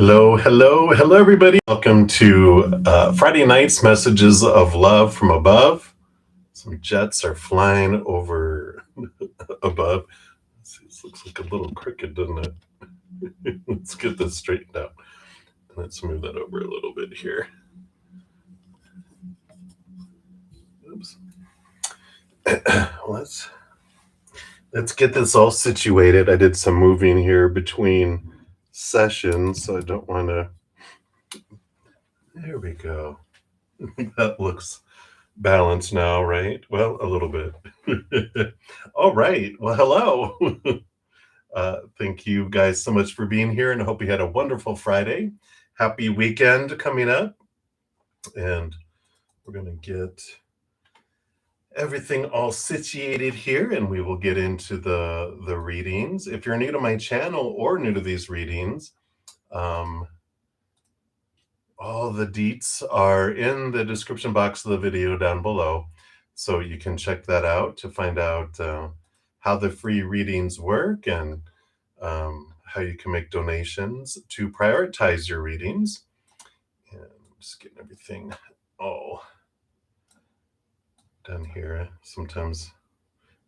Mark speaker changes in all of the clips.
Speaker 1: Hello, everybody. Welcome to Friday night's Messages of Love from Above. Some jets are flying over above. Let's see, this looks like a little crooked, doesn't it? Let's get this straightened out. Let's move that over a little bit here. Oops. Let's get this all situated. I did some moving here between sessions, so I don't want to. There we go. That looks balanced now, right? Well, a little bit. All right. Well, hello. Thank you guys so much for being here, and I hope you had a wonderful Friday. Happy weekend coming up. And we're going to get everything all situated here, and we will get into the readings. If you're new to my channel or new to these readings, all the deets are in the description box of the video down below, so you can check that out to find out how the free readings work and how you can make donations to prioritize your readings. And just getting everything all done here. Sometimes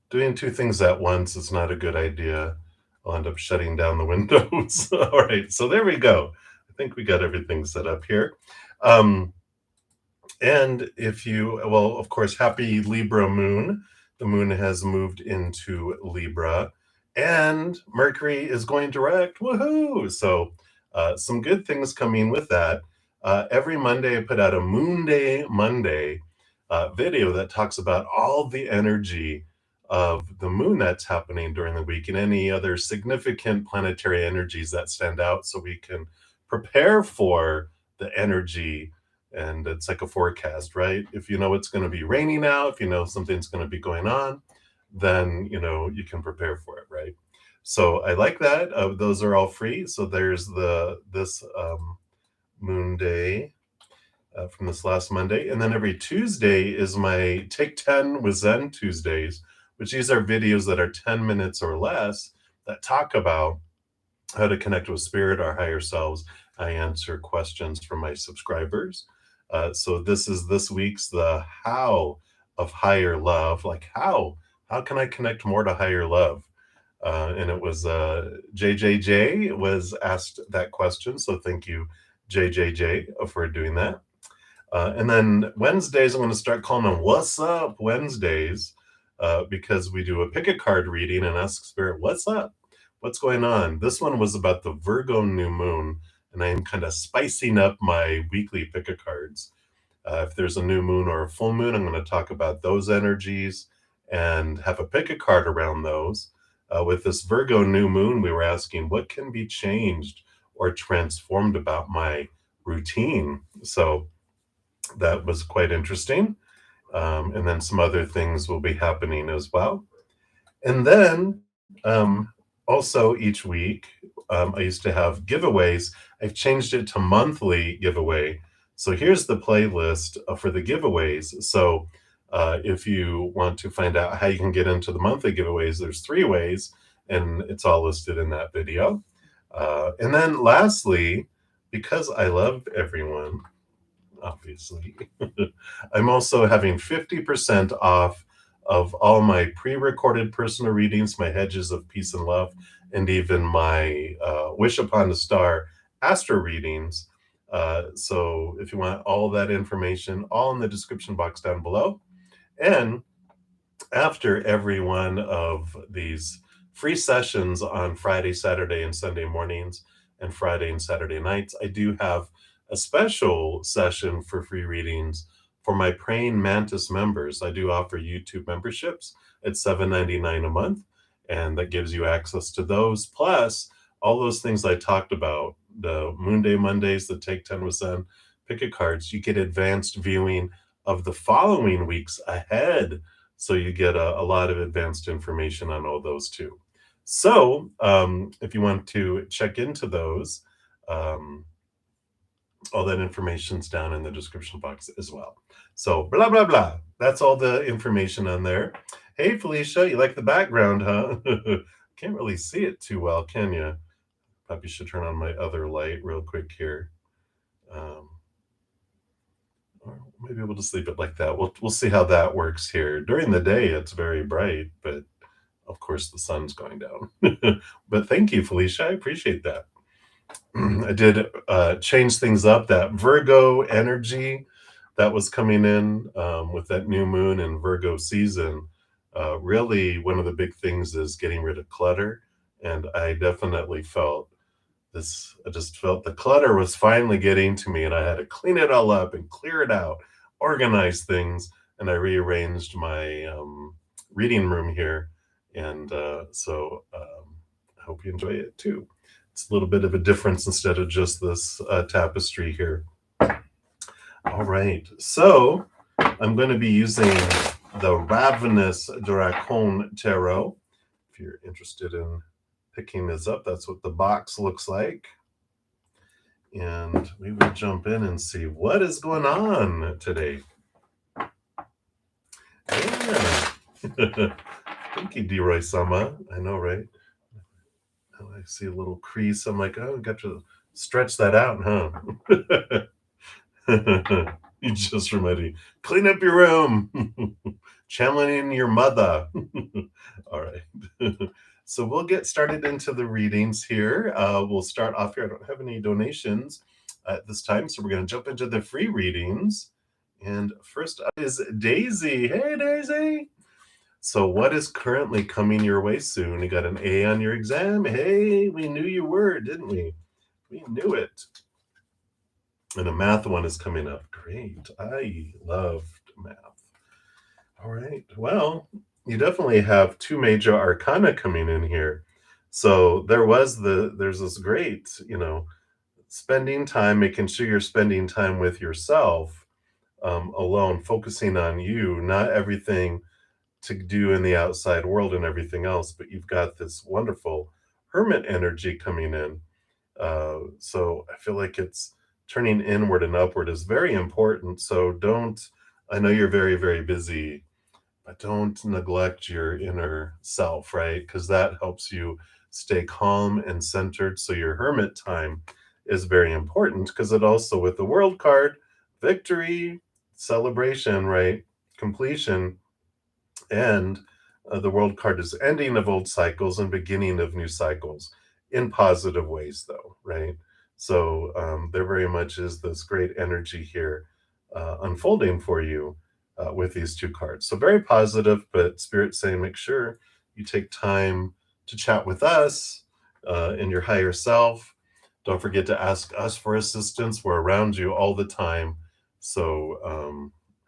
Speaker 1: doing two things at once is not a good idea. I'll end up shutting down the windows. All right, so there we go. I think we got everything set up here. And if you, well, of course, happy Libra moon. The moon has moved into Libra, and Mercury is going direct. Woohoo! So some good things coming with that. Every Monday, I put out a Moon Day Monday video that talks about all the energy of the moon that's happening during the week and any other significant planetary energies that stand out, so we can prepare for the energy. And it's like a forecast, right? If you know it's going to be raining out, if you know something's going to be going on, then you know you can prepare for it, right? So I like that. Those are all free. So there's this moon day from this last Monday, and then every Tuesday is my Take 10 with Zen Tuesdays, which these are videos that are 10 minutes or less that talk about how to connect with spirit, our higher selves. I answer questions from my subscribers. So this is this week's the how of higher love. Like how can I connect more to higher love? And it was JJJ was asked that question. So thank you, JJJ, for doing that. And then Wednesdays, I'm going to start calling them What's Up Wednesdays, because we do a pick a card reading and ask spirit, what's up? What's going on? This one was about the Virgo new moon, and I'm kind of spicing up my weekly pick a cards. If there's a new moon or a full moon, I'm going to talk about those energies and have a pick a card around those. With this Virgo new moon, we were asking what can be changed or transformed about my routine. So that was quite interesting. And then some other things will be happening as well. And then also each week, I used to have giveaways. I've changed it to monthly giveaway. So here's the playlist for the giveaways. So if you want to find out how you can get into the monthly giveaways, there's 3 ways, and it's all listed in that video. And then lastly, because I love everyone, obviously, I'm also having 50% off of all my pre-recorded personal readings, my Hedges of Peace and Love, and even my Wish Upon a Star astro readings. So if you want all that information, all in the description box down below. And after every one of these free sessions on Friday, Saturday, and Sunday mornings, and Friday and Saturday nights, I do have a special session for free readings for my Praying Mantis members. I do offer YouTube memberships at $7.99 a month, and that gives you access to those, plus all those things I talked about, the Moon Day Mondays, the Take 10 with Zen, pick a cards. You get advanced viewing of the following weeks ahead, so you get a lot of advanced information on all those too. So if you want to check into those, all that information's down in the description box as well. So blah, blah, blah. That's all the information on there. Hey, Felicia, you like the background, huh? Can't really see it too well, can you? Probably should turn on my other light real quick here. Or maybe we'll just leave it like that. We'll see how that works here. During the day, it's very bright, but of course the sun's going down. But thank you, Felicia. I appreciate that. I did change things up. That Virgo energy that was coming in with that new moon and Virgo season. Really, one of the big things is getting rid of clutter. And I definitely felt this, I just felt the clutter was finally getting to me, and I had to clean it all up and clear it out, organize things. And I rearranged my reading room here. And I hope you enjoy it too. It's a little bit of a difference instead of just this tapestry here. All right, so I'm going to be using the Ravenous Dragon Tarot. If you're interested in picking this up, that's what the box looks like. And we will jump in and see what is going on today. Yeah. Thank you, D-Roy Sama. I know, right? I see a little crease. I'm like, oh, got to stretch that out, huh? You just reminded me, clean up your room. Channeling your mother. All right. So we'll get started into the readings here. We'll start off here. I don't have any donations at this time, so we're going to jump into the free readings. And first up is Daisy. Hey, Daisy. So what is currently coming your way soon? You got an A on your exam? Hey, we knew you were, didn't we? We knew it. And a math one is coming up. Great. I loved math. All right. Well, you definitely have two major arcana coming in here. So there's this great, spending time, making sure you're spending time with yourself alone, focusing on you, not everything to do in the outside world and everything else, but you've got this wonderful hermit energy coming in. So I feel like it's turning inward and upward is very important. So I know you're very, very busy, but don't neglect your inner self, right? Because that helps you stay calm and centered. So your hermit time is very important because it also, with the world card, victory, celebration, right? Completion, and the world card is ending of old cycles and beginning of new cycles in positive ways, though, right? So there very much is this great energy here unfolding for you with these two cards. So very positive, but Spirit saying make sure you take time to chat with us in your higher self. Don't forget to ask us for assistance. We're around you all the time. So,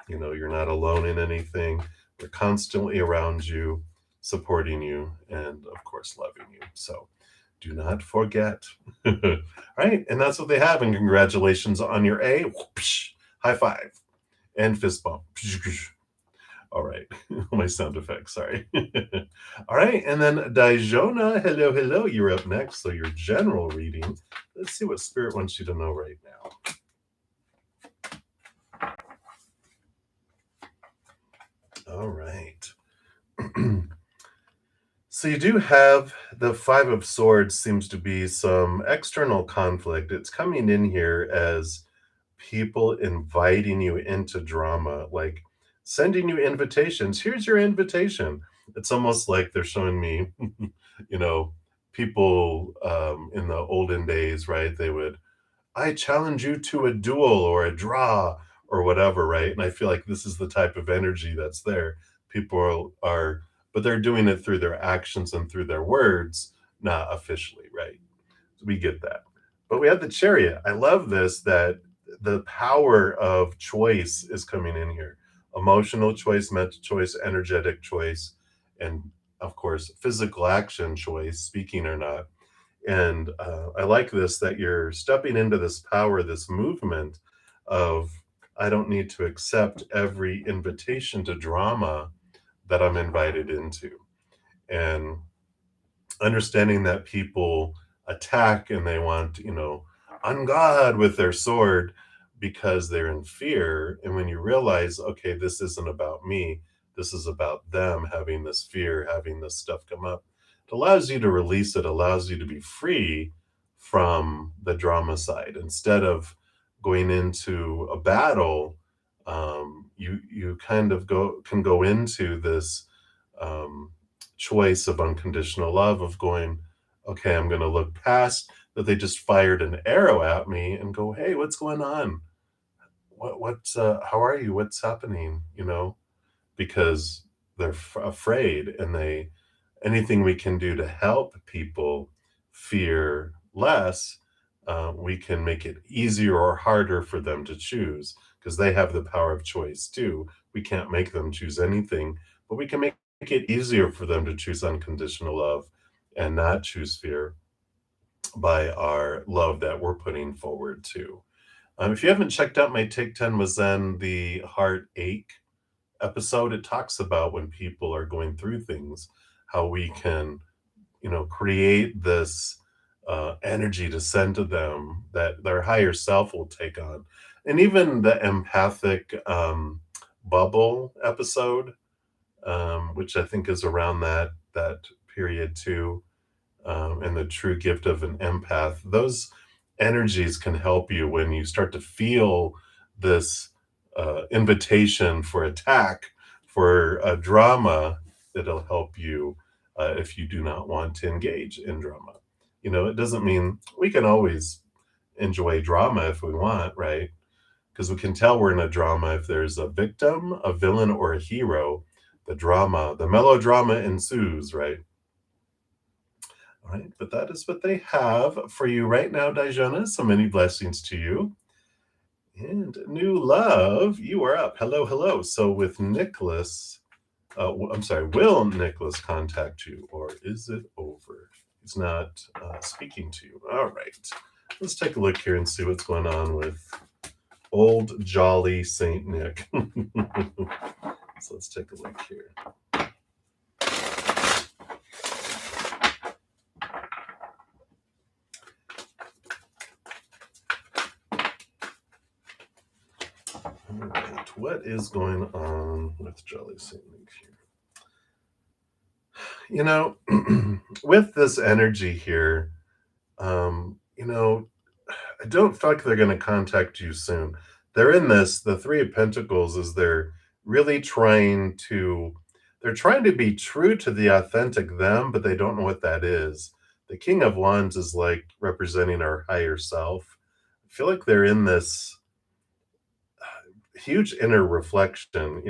Speaker 1: you're not alone in anything. We're constantly around you, supporting you, and of course, loving you. So do not forget. Right? And that's what they have. And congratulations on your A. Whoopsh, high five and fist bump. All right. My sound effects. Sorry. All right. And then Dijona, hello, hello. You're up next. So your general reading. Let's see what Spirit wants you to know right now. All right. So you do have the Five of Swords seems to be some external conflict. It's coming in here as people inviting you into drama, like sending you invitations. Here's your invitation. It's almost like they're showing me, you know, people in the olden days, right? They would, I challenge you to a duel or a draw or whatever, right? And I feel like this is the type of energy that's there. People are, but they're doing it through their actions and through their words, not officially, right? So we get that. But we have the Chariot. I love this, that the power of choice is coming in here. Emotional choice, mental choice, energetic choice, and of course, physical action choice, speaking or not. And I like this, that you're stepping into this power, this movement of, I don't need to accept every invitation to drama that I'm invited into. And understanding that people attack and they want, on God with their sword because they're in fear. And when you realize, okay, this isn't about me, this is about them having this fear, having this stuff come up, it allows you to release it, allows you to be free from the drama side. Instead of going into a battle, you kind of can go into this um, choice of unconditional love of going, okay, I'm going to look past that they just fired an arrow at me and go, hey, what's going on? What's how are you? What's happening? You know, because they're afraid, and they anything we can do to help people fear less, we can make it easier or harder for them to choose because they have the power of choice too. We can't make them choose anything, but we can make it easier for them to choose unconditional love and not choose fear by our love that we're putting forward too. If you haven't checked out my Take 10 with Zen, the heartache episode, it talks about when people are going through things, how we can, create this energy to send to them that their higher self will take on. And even the empathic bubble episode, which I think is around that period too, and the true gift of an empath. Those energies can help you when you start to feel this invitation for attack, for a drama. It'll help you if you do not want to engage in drama. It doesn't mean we can always enjoy drama if we want, right? Because we can tell we're in a drama if there's a victim, a villain, or a hero. The melodrama ensues, right? All right, but that is what they have for you right now, Dijana. So many blessings to you. And new love, you are up. Hello, hello. So with Nicholas, I'm sorry, will Nicholas contact you or is it over? He's not speaking to you. All right, let's take a look here and see what's going on with old jolly Saint Nick. So let's take a look here. All right, what is going on with Jolly Saint Nick here? With this energy here, I don't feel like they're going to contact you soon. They're in this, the Three of Pentacles is really they're trying to be true to the authentic them, but they don't know what that is. The King of Wands is like representing our higher self. I feel like they're in this huge inner reflection,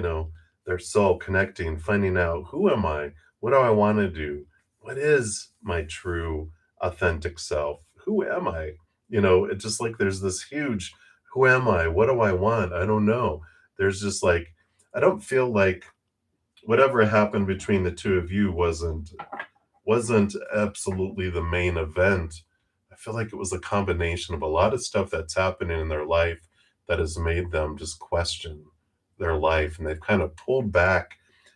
Speaker 1: their soul connecting, finding out who am I? What do I want to do? What is my true authentic self? Who am I? It's just like there's this huge who am I? What do I want? I don't know. There's just like I don't feel like whatever happened between the two of you wasn't absolutely the main event. I feel like it was a combination of a lot of stuff that's happening in their life that has made them just question their life. And they've kind of pulled back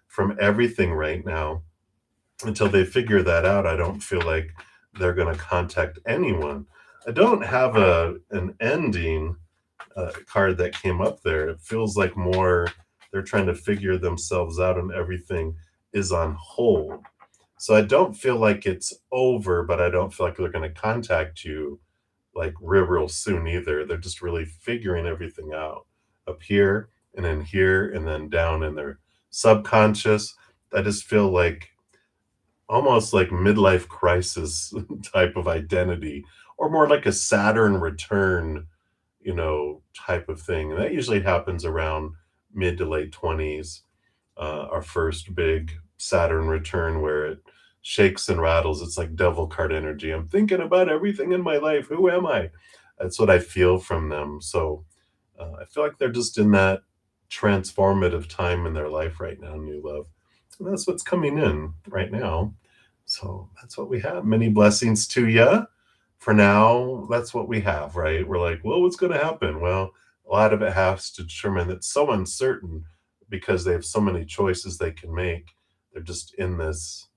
Speaker 1: from everything right now until they figure that out. I don't feel like they're going to contact anyone. I don't have an ending card that came up there. It feels like more they're trying to figure themselves out and everything is on hold. So I don't feel like it's over, but I don't feel like they're going to contact you like real soon either. They're just really figuring everything out up here and in here and then down in their subconscious. I just feel like almost like midlife crisis type of identity, or more like a Saturn return, type of thing. And that usually happens around mid to late 20s. Our first big Saturn return where it shakes and rattles. It's like devil card energy. I'm thinking about everything in my life. Who am I? That's what I feel from them. So I feel like they're just in that transformative time in their life right now, new love. And that's what's coming in right now. So that's what we have. Many blessings to you. For now, that's what we have, right? We're like, well, what's going to happen? Well, a lot of it has to determine it's so uncertain because they have so many choices they can make. They're just in this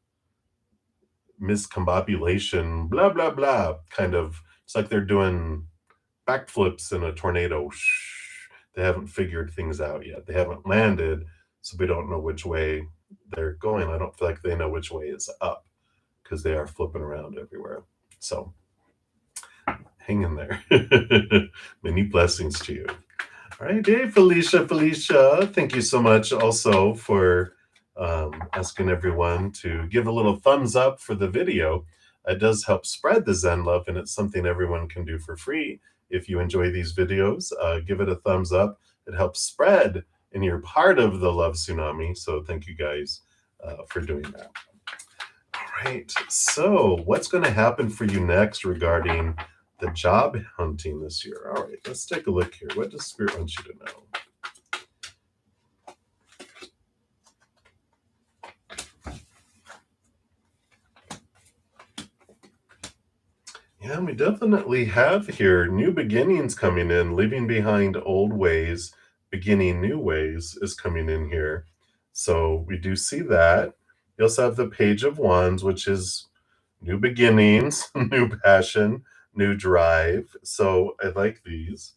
Speaker 1: miscombobulation, blah, blah, blah, kind of. It's like they're doing backflips in a tornado. They haven't figured things out yet. They haven't landed, so we don't know which way they're going. I don't feel like they know which way is up because they are flipping around everywhere. So hang in there. Many blessings to you. All right, hey Felicia, Felicia, thank you so much also for asking everyone to give a little thumbs up for the video. It does help spread the Zen love, and it's something everyone can do for free. If you enjoy these videos, give it a thumbs up. It helps spread, and you're part of the Love Tsunami. So thank you guys for doing that. All right, so what's going to happen for you next regarding the job hunting this year? All right, let's take a look here. What does Spirit want you to know? Yeah, we definitely have here new beginnings coming in, leaving behind old ways, beginning new ways is coming in here. So we do see that. You also have the Page of Wands, which is new beginnings, new passion, new drive. So I like these.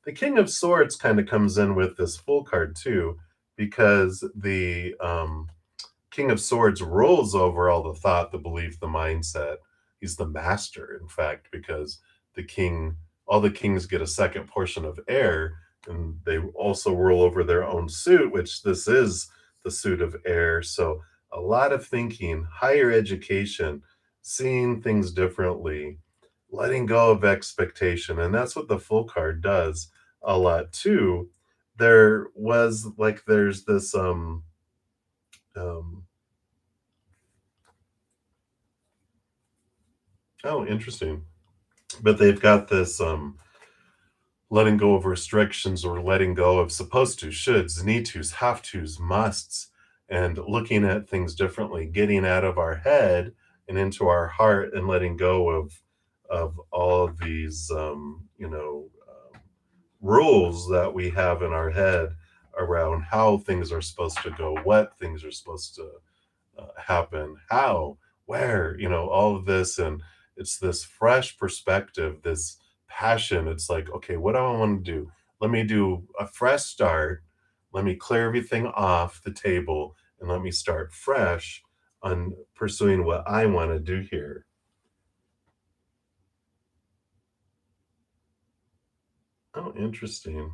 Speaker 1: The King of Swords kind of comes in with this full card too, because the King of Swords rules over all the thought, the belief, the mindset. He's the master, in fact, because the king, all the kings get a second portion of air, and they also rule over their own suit, which this is the suit of air. So a lot of thinking, higher education, seeing things differently, letting go of expectation. And that's what the full card does a lot too. There was like there's this um oh, interesting. But they've got this letting go of restrictions or letting go of supposed to, shoulds, need tos, have tos, musts, and looking at things differently, getting out of our head and into our heart and letting go of all of these rules that we have in our head around how things are supposed to go, what things are supposed to happen, how, where, all of this. And it's this fresh perspective, this passion. It's like, okay, what do I want to do? Let me do a fresh start. Let me clear everything off the table and let me start fresh on pursuing what I want to do here. Oh, interesting.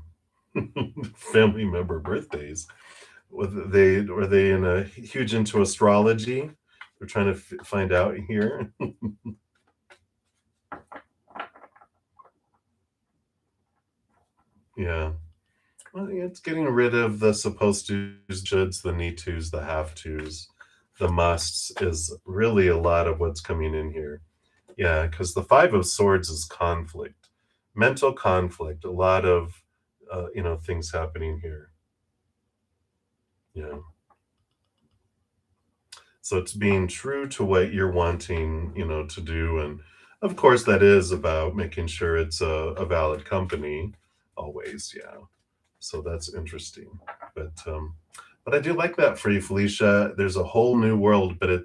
Speaker 1: Family member birthdays. Were they in a huge into astrology? We're trying to find out here. Yeah. Well, yeah, it's getting rid of the supposed tos, shoulds, the need tos, the have tos, the musts is really a lot of what's coming in here. Yeah, because the Five of Swords is conflict, mental conflict, a lot of things happening here. Yeah. So it's being true to what you're wanting, to do. And of course, that is about making sure it's a valid company always. Yeah. So that's interesting. But I do like that for you, Felicia. There's a whole new world, but I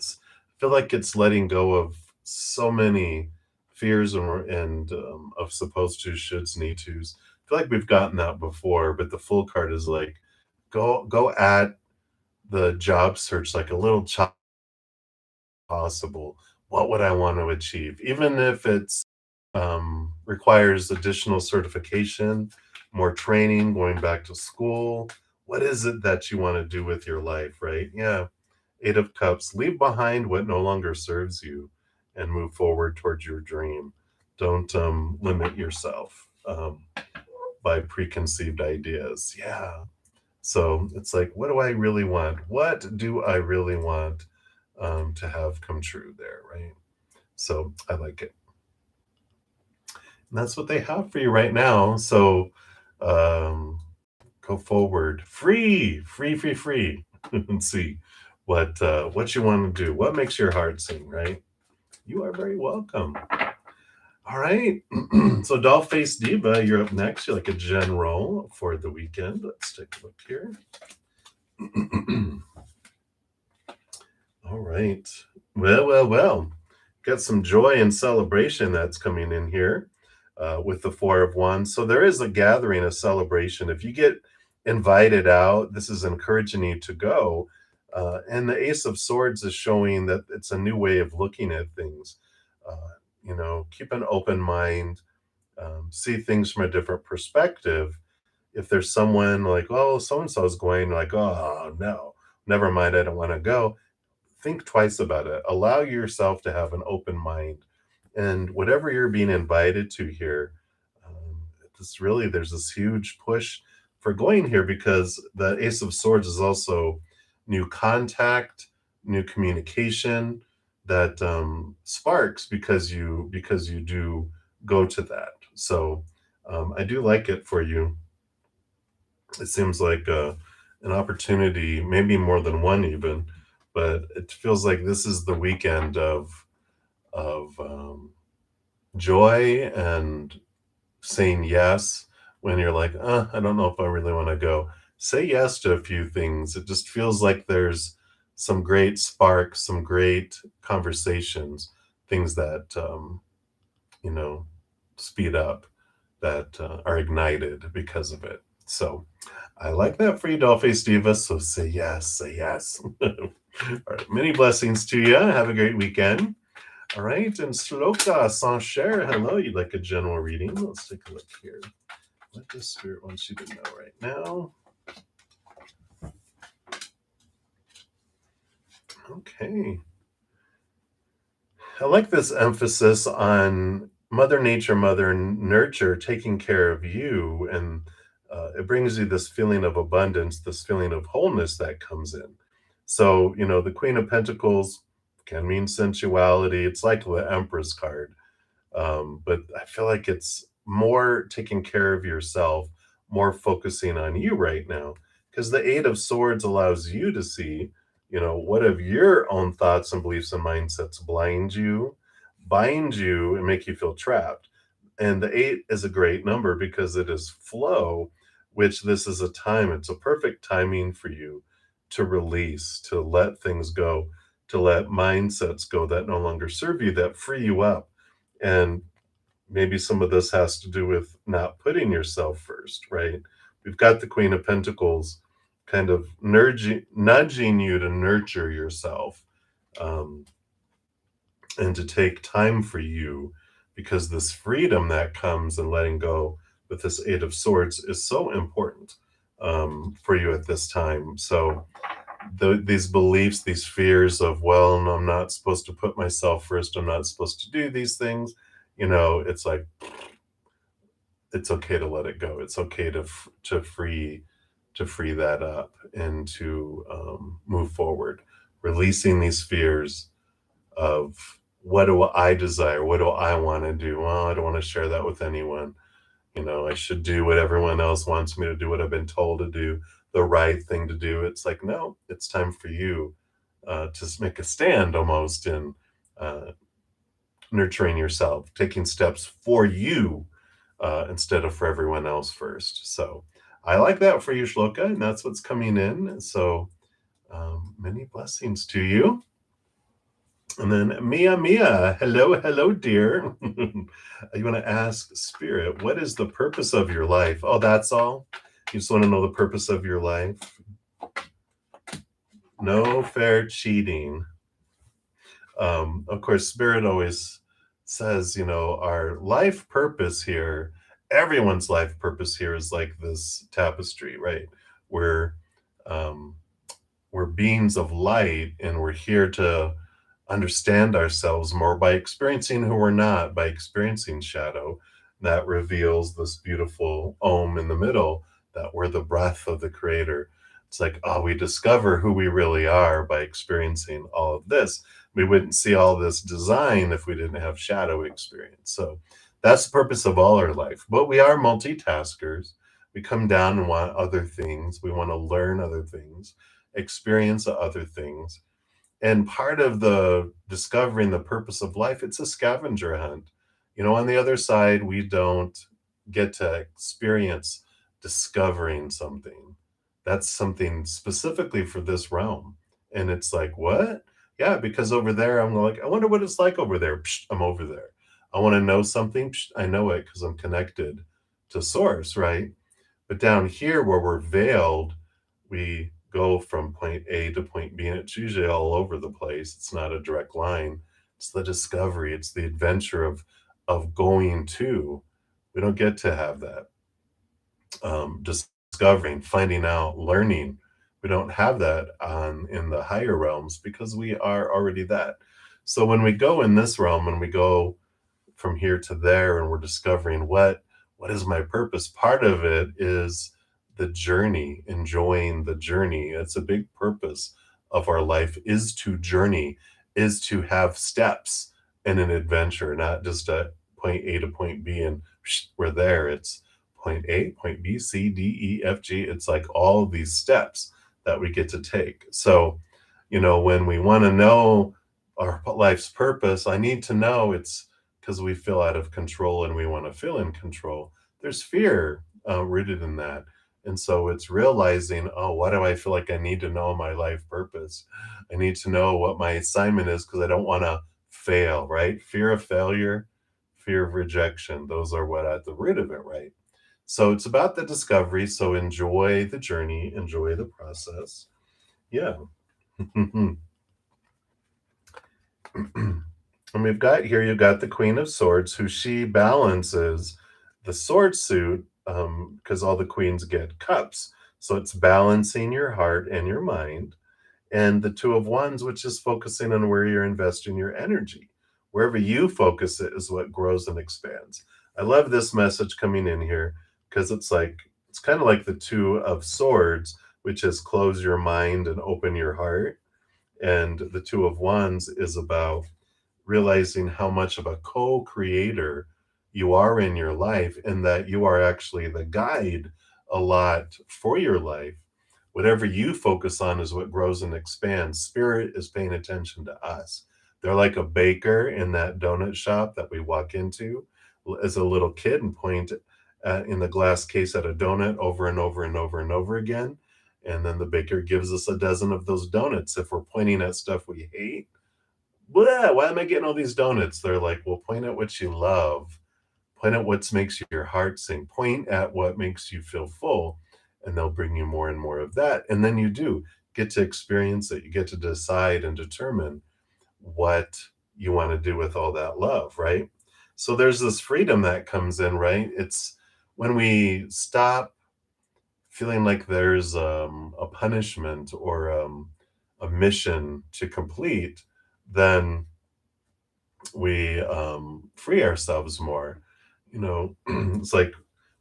Speaker 1: feel like it's letting go of so many fears and of supposed to, shoulds, need tos. I feel like we've gotten that before, but the full card is like go at the job search like a little child possible. What would I want to achieve? Even if it's requires additional certification, more training, going back to school. What is it that you want to do with your life, right? Yeah. Eight of Cups. Leave behind what no longer serves you and move forward towards your dream. Don't limit yourself by preconceived ideas. Yeah. So it's like, what do I really want? What do I really want to have come true there, right? So I like it. And that's what they have for you right now. So um, go forward, free, and see what you want to do. What makes your heart sing, right? You are very welcome. All right. So Doll Face Diva, you're up next. You're like a general for the weekend. Let's take a look here. All right. Well. Got some joy and celebration that's coming in here with the Four of Wands. So there is a gathering, a celebration. If you get invited out, this is encouraging you to go. And the Ace of Swords is showing that it's a new way of looking at things. Keep an open mind. see things from a different perspective. If there's someone like, oh, so and so is going, like, oh no, never mind, I don't want to go. Think twice about it. Allow yourself to have an open mind, and whatever you're being invited to here, um, this really there's this huge push for going here because the Ace of Swords is also new contact, new communication that sparks because you do go to that. So I do like it for you. It seems like an opportunity, maybe more than one even, but it feels like this is the weekend of joy and saying yes when you're like, I don't know if I really want to go. Say yes to a few things. It just feels like there's some great sparks, some great conversations, things that you know speed up, that are ignited because of it. So I like that for you, Dollface Diva. So say yes, say yes. All right, many blessings to you. Have a great weekend. All right, and Sloka Sancher, hello. You'd like a general reading? Let's take a look here. What does Spirit want you to know right now? Okay. I like this emphasis on Mother Nature, Mother Nurture taking care of you. And it brings you this feeling of abundance, this feeling of wholeness that comes in. So, the Queen of Pentacles can mean sensuality. It's like the Empress card. But I feel like it's more taking care of yourself, more focusing on you right now, because the Eight of Swords allows you to see, what of your own thoughts and beliefs and mindsets blind you, bind you, and make you feel trapped. And the eight is a great number because it is flow, which this is a time, it's a perfect timing for you to release, to let things go, to let mindsets go that no longer serve you, that free you up. And maybe some of this has to do with not putting yourself first, right? We've got the Queen of Pentacles kind of nudging you to nurture yourself, um, and to take time for you, because this freedom that comes and letting go with this Eight of Swords is so important for you at this time. So these beliefs, these fears of, well, no, I'm not supposed to put myself first, I'm not supposed to do these things, it's like it's okay to let it go. It's okay to free that up and to move forward, releasing these fears of, what do I desire? What do I want to do? Well, I don't want to share that with anyone. I should do what everyone else wants me to do, what I've been told to do, the right thing to do. It's like, no, it's time for you to make a stand almost in uh, nurturing yourself, taking steps for you instead of for everyone else first. So I like that for you, Shloka, and that's what's coming in. So many blessings to you. And then Mia, hello, hello, dear. You want to ask Spirit, what is the purpose of your life? Oh, that's all? You just want to know the purpose of your life? No fair cheating. Of course, Spirit always says, our life purpose here, everyone's life purpose here is like this tapestry, right? We're um, we're beings of light, and we're here to understand ourselves more by experiencing who we're not, by experiencing shadow. That reveals this beautiful Om in the middle, that we're the breath of the Creator. It's like, oh, we discover who we really are by experiencing all of this. We wouldn't see all this design if we didn't have shadow experience. So that's the purpose of all our life. But we are multitaskers. We come down and want other things. We want to learn other things, experience other things. And part of the discovering the purpose of life, it's a scavenger hunt. On the other side, we don't get to experience discovering something. That's something specifically for this realm. And it's like, what? Yeah, because over there, I'm like, I wonder what it's like over there. Psh, I'm over there. I want to know something. Psh, I know it because I'm connected to source, right? But down here where we're veiled, we go from point A to point B, and it's usually all over the place. It's not a direct line. It's the discovery, it's the adventure of going to. We don't get to have that. Discovering, finding out, learning. We don't have that on in the higher realms because we are already that. So when we go in this realm and we go from here to there and we're discovering what is my purpose, part of it is the journey, enjoying the journey. It's a big purpose of our life, is to journey, is to have steps in an adventure, not just a point A to point B and we're there. It's point A, point B, C, D, E, F, G. It's like all these steps that we get to take. So, when we want to know our life's purpose, I need to know it's because we feel out of control and we want to feel in control. There's fear rooted in that. And so it's realizing, oh, why do I feel like I need to know my life purpose? I need to know what my assignment is because I don't want to fail, right? Fear of failure, fear of rejection. Those are what at the root of it, right? So it's about the discovery. So enjoy the journey, enjoy the process. Yeah. And we've got here, you've got the Queen of Swords, who she balances the sword suit, because all the queens get cups. So it's balancing your heart and your mind. And the Two of Wands, which is focusing on where you're investing your energy. Wherever you focus it is what grows and expands. I love this message coming in here because it's kind of like the Two of Swords, which is close your mind and open your heart. And the Two of Wands is about realizing how much of a co-creator you are in your life and that you are actually the guide a lot for your life. Whatever you focus on is what grows and expands. Spirit is paying attention to us. They're like a baker in that donut shop that we walk into as a little kid and point in the glass case at a donut over and over and over and over again. And then the baker gives us a dozen of those donuts. If we're pointing at stuff we hate, "Bleh, why am I getting all these donuts?" They're like, "Well, point at what you love. Point at what makes your heart sing. Point at what makes you feel full, and they'll bring you more and more of that." And then you do get to experience it. You get to decide and determine what you want to do with all that love, right? So there's this freedom that comes in, right? It's when we stop feeling like there's a punishment or a mission to complete, then we free ourselves more. It's like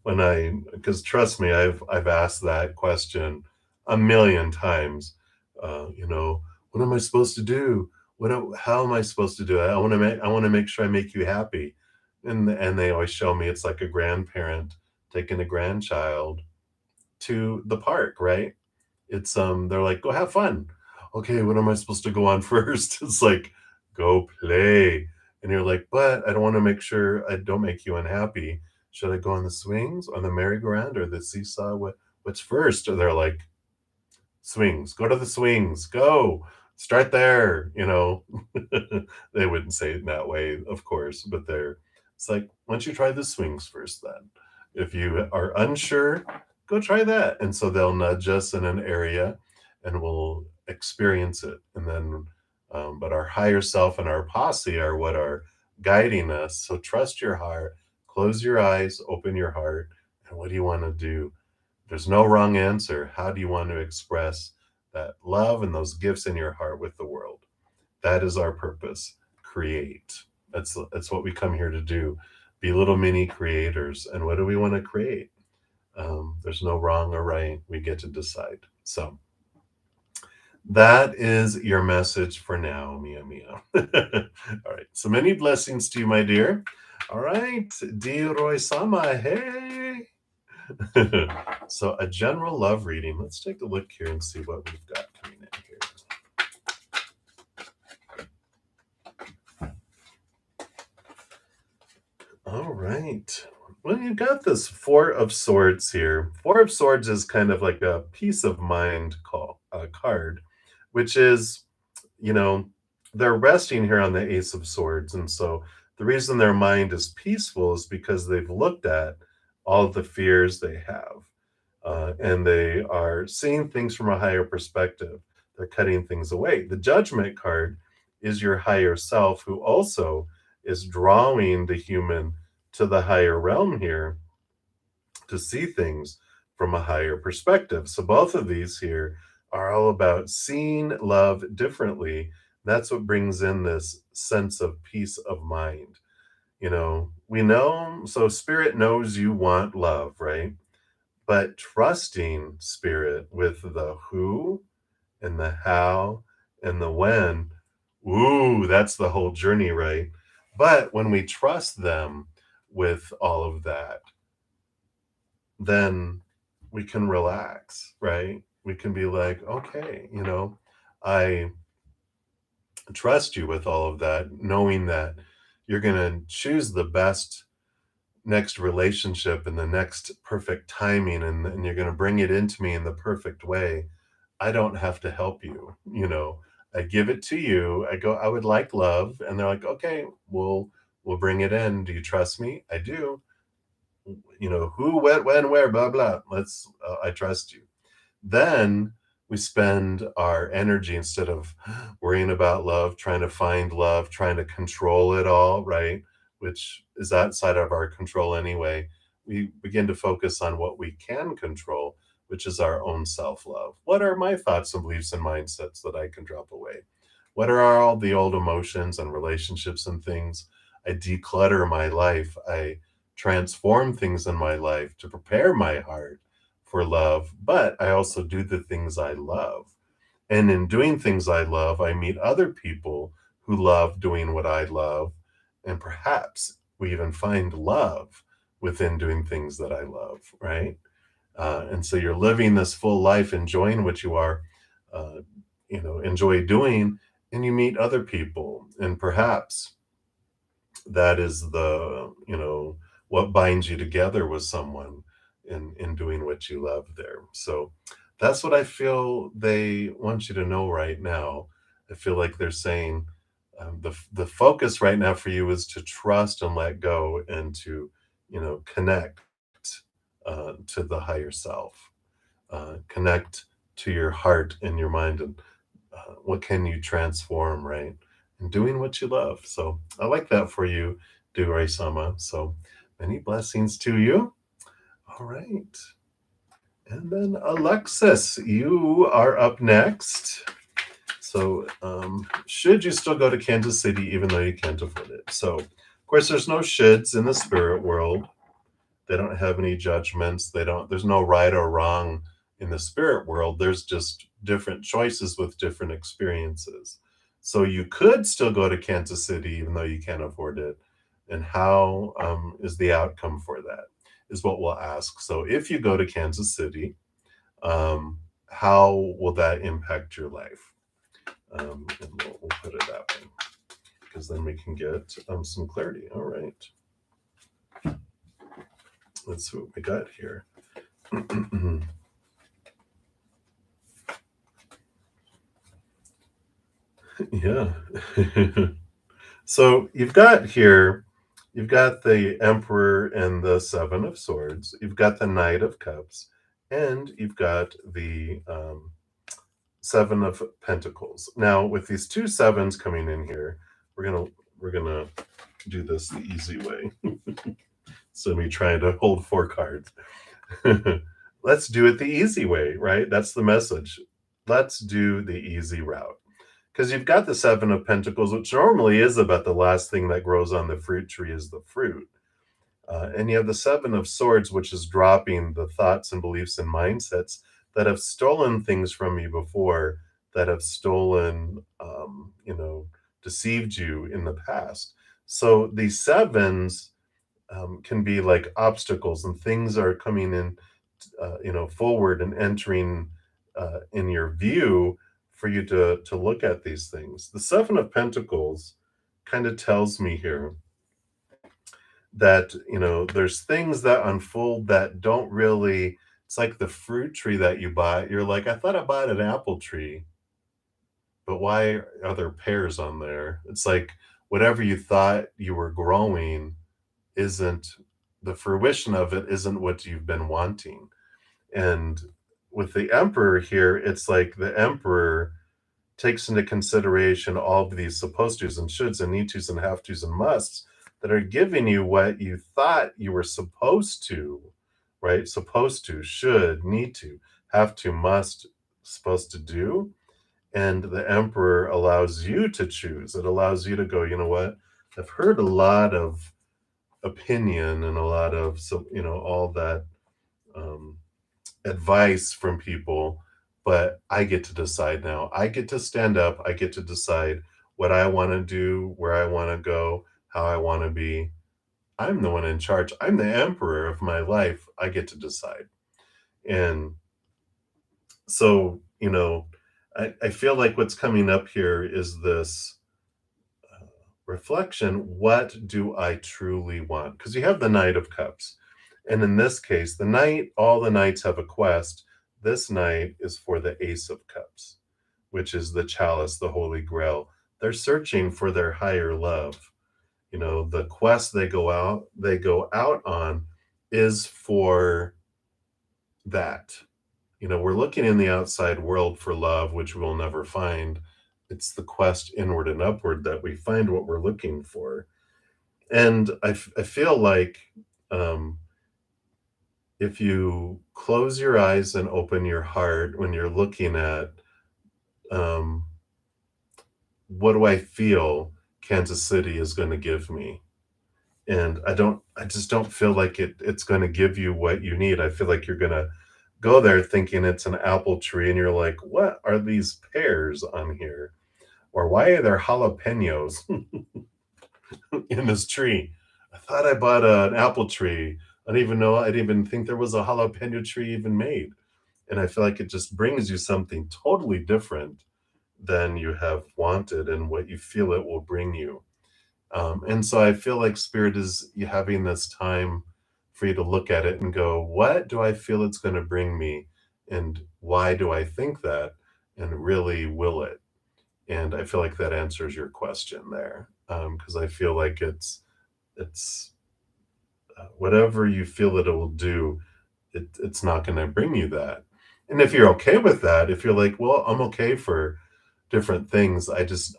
Speaker 1: because trust me, I've asked that question a million times. What am I supposed to do? How am I supposed to do it? I want to make sure I make you happy, and they always show me it's like a grandparent taking a grandchild to the park, right? It's they're like, "Go have fun." Okay, what am I supposed to go on first? It's like, "Go play." And you're like, "But I don't want to make sure I don't make you unhappy. Should I go on the swings, on the merry-go-round, or the seesaw? What's first?" And they're like, "Swings. Go to the swings. Go. Start there." They wouldn't say it in that way, of course, but it's like, "Why don't you try the swings first then? If you are unsure, go try that." And so they'll nudge us in an area and we'll experience it. And then, but our higher self and our posse are what are guiding us. So trust your heart, close your eyes, open your heart. And what do you want to do? There's no wrong answer. How do you want to express that love and those gifts in your heart with the world? That is our purpose. Create. That's what we come here to do. Be little mini creators. And what do we want to create? There's no wrong or right. We get to decide. So that is your message for now, Mia Mia. All right. So many blessings to you, my dear. All right. Roy Sama. Hey. So a general love reading. Let's take a look here and see what we've got coming in here. All right. Well, you got this Four of Swords here. Four of Swords is kind of like a peace of mind card, which is, you know, they're resting here on the Ace of Swords. And so the reason their mind is peaceful is because they've looked at all of the fears they have. And they are seeing things from a higher perspective. They're cutting things away. The Judgment card is your higher self who also is drawing the human to the higher realm here to see things from a higher perspective. So both of these here are all about seeing love differently. That's what brings in this sense of peace of mind. We know, so spirit knows you want love, right? But trusting spirit with the who and the how and the when, ooh, that's the whole journey, right? But when we trust them with all of that, then we can relax, right? We can be like, okay, I trust you with all of that, knowing that you're going to choose the best next relationship and the next perfect timing, and you're going to bring it into me in the perfect way. I don't have to help you. I give it to you. I go, I would like love. And they're like, okay, we'll bring it in. Do you trust me? I do. Who, what, when, where, blah, blah. I trust you. Then we spend our energy, instead of worrying about love, trying to find love, trying to control it all, right? Which is outside of our control anyway. We begin to focus on what we can control, which is our own self love. What are my thoughts and beliefs and mindsets that I can drop away? What are all the old emotions and relationships and things? I declutter my life. I transform things in my life to prepare my heart for love, but I also do the things I love. And in doing things I love, I meet other people who love doing what I love. And perhaps we even find love within doing things that I love, right? And so you're living this full life, enjoying what you are, uh, enjoy doing, and you meet other people. And perhaps that is what binds you together with someone in doing what you love there. So that's what I feel they want you to know right now. I feel like they're saying, the focus right now for you is to trust and let go, and to connect to the higher self, connect to your heart and your mind, and what can you transform, right? And doing what you love. So I like that for you, Durai Sama. So many blessings to you. All right. And then Alexis, you are up next. So, should you still go to Kansas City even though you can't afford it? So, of course, there's no shoulds in the spirit world. They don't have any judgments. There's no right or wrong in the spirit world. There's just different choices with different experiences. So you could still go to Kansas City even though you can't afford it. And how is the outcome for that? Is what we'll ask. So if you go to Kansas City, how will that impact your life? And we'll put it that way, because then we can get some clarity. All right. Let's see what we got here. Yeah. So you've got the Emperor and the Seven of Swords. You've got the Knight of Cups, and you've got the Seven of Pentacles. Now, with these two sevens coming in here, we're gonna do this the easy way. So me trying to hold four cards. Let's do it the easy way, right? That's the message. Let's do the easy route. Because you've got the Seven of Pentacles, which normally is about the last thing that grows on the fruit tree is the fruit. And you have the Seven of Swords, which is dropping the thoughts and beliefs and mindsets that have stolen things from you before, that have stolen, deceived you in the past. So these sevens can be like obstacles, and things are coming in, forward and entering in your view for you to look at these things. The Seven of Pentacles kind of tells me here that there's things that unfold that don't really. It's like the fruit tree that you buy. You're like, I thought I bought an apple tree, but why are there pears on there? It's like whatever you thought you were growing isn't, the fruition of it isn't what you've been wanting. And with the Emperor here, it's like the Emperor takes into consideration all of these supposed tos and shoulds and need tos and have tos and musts that are giving you what you thought you were supposed to, right? Supposed to, should, need to, have to, must, supposed to do. And the Emperor allows you to choose. It allows you to go, you know what? I've heard a lot of opinion and a lot of, so, all that um, advice from people, but I get to decide now. I get to stand up. I get to decide what I want to do, where I want to go, how I want to be. I'm the one in charge. I'm the emperor of my life. I get to decide. And so, I feel like what's coming up here is this reflection. What do I truly want? Because you have the Knight of Cups. And in this case, all the knights have a quest. This knight is for the Ace of Cups, which is the chalice, the Holy Grail. They're searching for their higher love. The quest they go out on is for that. We're looking in the outside world for love, which we'll never find. It's the quest inward and upward that we find what we're looking for. And I feel like if you close your eyes and open your heart when you're looking at what do I feel Kansas City is going to give me? And I just don't feel like it's going to give you what you need. I feel like you're going to go there thinking it's an apple tree and you're like, what are these pears on here? Or why are there jalapenos in this tree? I thought I bought an apple tree. I didn't even think there was a jalapeno tree even made. And I feel like it just brings you something totally different than you have wanted and what you feel it will bring you. And so I feel like Spirit is having this time for you to look at it and go, what do I feel it's going to bring me? And why do I think that? And really, will it? And I feel like that answers your question there. Because I feel like it's whatever you feel that it will do, it's not going to bring you that. And if you're okay with that, if you're like, well, I'm okay for different things,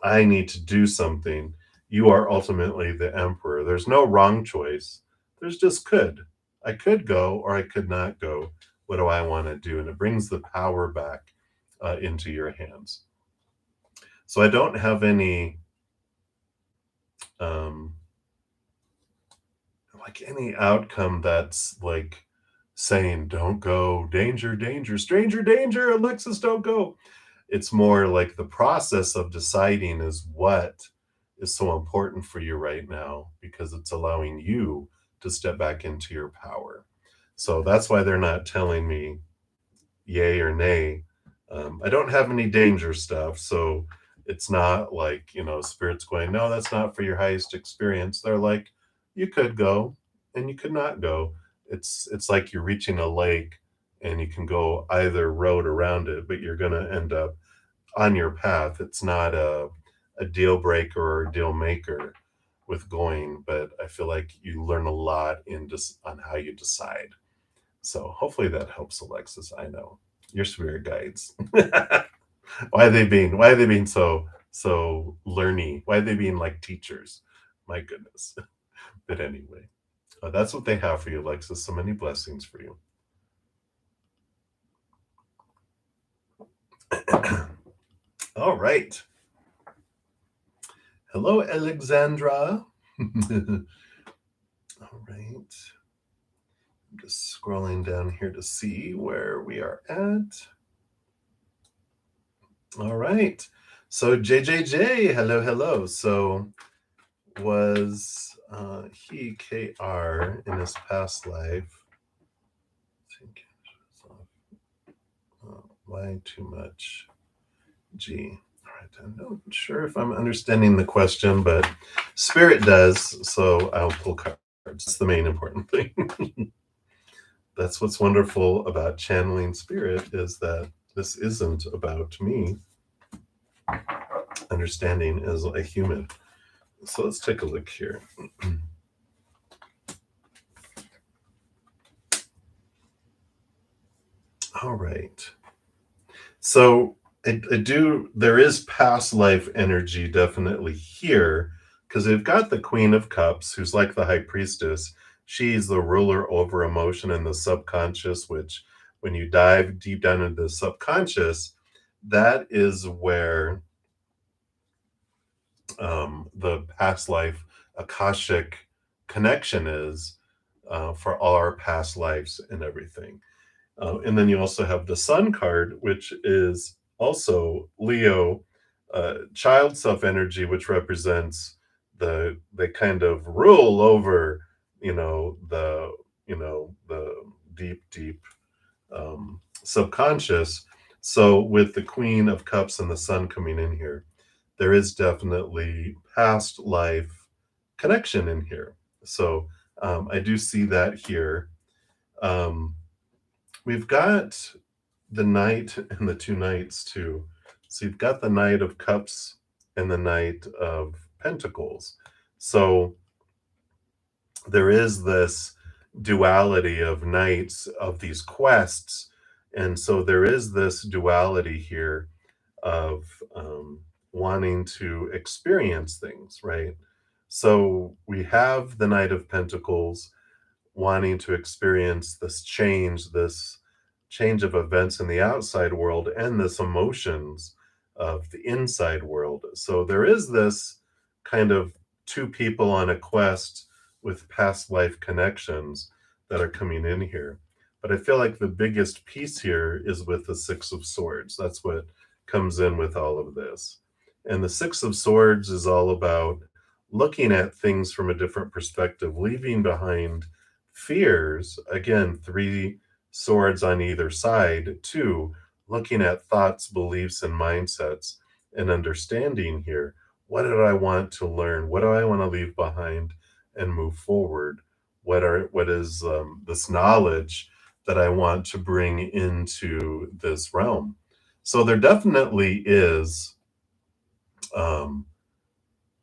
Speaker 1: I need to do something, you are ultimately the emperor. There's no wrong choice. There's just could. I could go or I could not go. What do I want to do? And it brings the power back into your hands. So I don't have any any outcome that's like saying don't go, danger, danger, stranger danger, Alexis, don't go. It's more like the process of deciding is what is so important for you right now, because it's allowing you to step back into your power. So that's why they're not telling me yay or nay. I don't have any danger stuff, so it's not like, Spirit's going, no, that's not for your highest experience. They're like, you could go and you could not go. It's like you're reaching a lake and you can go either road around it, but you're going to end up on your path. It's not a deal breaker or a deal maker with going, but I feel like you learn a lot on how you decide. So hopefully that helps, Alexis. I know your spirit guides. Why are they being so learny? Why are they being like teachers? My goodness. But anyway, that's what they have for you, Alexis. So many blessings for you. All right. Hello, Alexandra. All right. I'm just scrolling down here to see where we are at. All right. So JJJ, hello. So was he KR in his past life? Why too much? G. All right. I'm not sure if I'm understanding the question, but Spirit does. So I'll pull cards. That's the main important thing. That's what's wonderful about channeling Spirit, is that this isn't about me understanding as a human. So let's take a look here. All right. So there is past life energy definitely here, because we've got the Queen of Cups, who's like the High Priestess. She's the ruler over emotion and the subconscious, which when you dive deep down into the subconscious, that is where the past life Akashic connection is for all our past lives and everything. And then you also have the Sun card, which is also Leo, child self energy, which represents the kind of rule over, the deep subconscious. So with the Queen of Cups and the Sun coming in here, there is definitely past life connection in here. So I do see that here. Um, we've got the Knight and the two Knights too. So you've got the Knight of Cups and the Knight of Pentacles. So there is this duality of knights of these quests. And so there is this duality here of wanting to experience things, right? So we have the Knight of Pentacles wanting to experience this change of events in the outside world and this emotions of the inside world. So there is this kind of two people on a quest with past life connections that are coming in here. But I feel like the biggest piece here is with the Six of Swords. That's what comes in with all of this. And the Six of Swords is all about looking at things from a different perspective, leaving behind fears. Again, three swords on either side. Two, looking at thoughts, beliefs, and mindsets and understanding here. What do I want to learn? What do I want to leave behind and move forward? What is this knowledge that I want to bring into this realm? So there definitely is um,